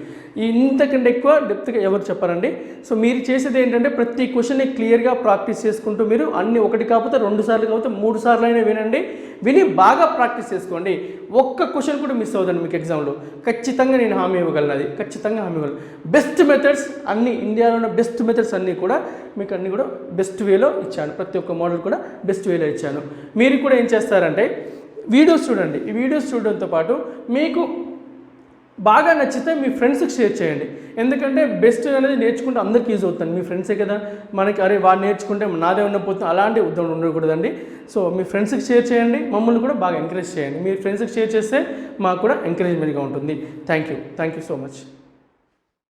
ఇంతకంటే ఎక్కువ డెప్త్గా ఎవరు చెప్పారండి. సో మీరు చేసేది ఏంటంటే ప్రతి క్వశ్చన్ని క్లియర్గా ప్రాక్టీస్ చేసుకుంటూ మీరు అన్ని ఒకటి కాకపోతే 2 సార్లు కాకపోతే 3 సార్లు అయినా వినండి, విని బాగా ప్రాక్టీస్ చేసుకోండి. ఒక్క క్వశ్చన్ కూడా మిస్ అవ్వదండి మీకు ఎగ్జామ్లో. ఖచ్చితంగా నేను హామీ ఇవ్వగలను, అది ఖచ్చితంగా హామీ ఇవ్వగలను. బెస్ట్ మెథడ్స్ అన్ని ఇండియాలో ఉన్న బెస్ట్ మెథడ్స్ అన్నీ కూడా మీకు అన్నీ కూడా బెస్ట్ వేలో ఇచ్చాను. ప్రతి ఒక్క మోడల్ కూడా బెస్ట్ వేలో ఇచ్చాను. మీరు కూడా ఏం చేస్తారంటే వీడియోస్ చూడండి. ఈ వీడియోస్ చూడడంతో పాటు మీకు బాగా నచ్చితే మీ ఫ్రెండ్స్కి షేర్ చేయండి. ఎందుకంటే బెస్ట్ అనేది నేర్చుకుంటే అందరికీ యూజ్ అవుతుంది. మీ ఫ్రెండ్సే కదా మనకి, అరే వాడు నేర్చుకుంటే నాదే ఉండకపోతుంది అలాంటి ఉద్యోగం ఉండకూడదండి. సో మీ ఫ్రెండ్స్కి షేర్ చేయండి, మమ్మల్ని కూడా బాగా ఎంకరేజ్ చేయండి. మీ ఫ్రెండ్స్కి షేర్ చేస్తే మాకు కూడా ఎంకరేజ్మెంట్గా ఉంటుంది. Thank you so much.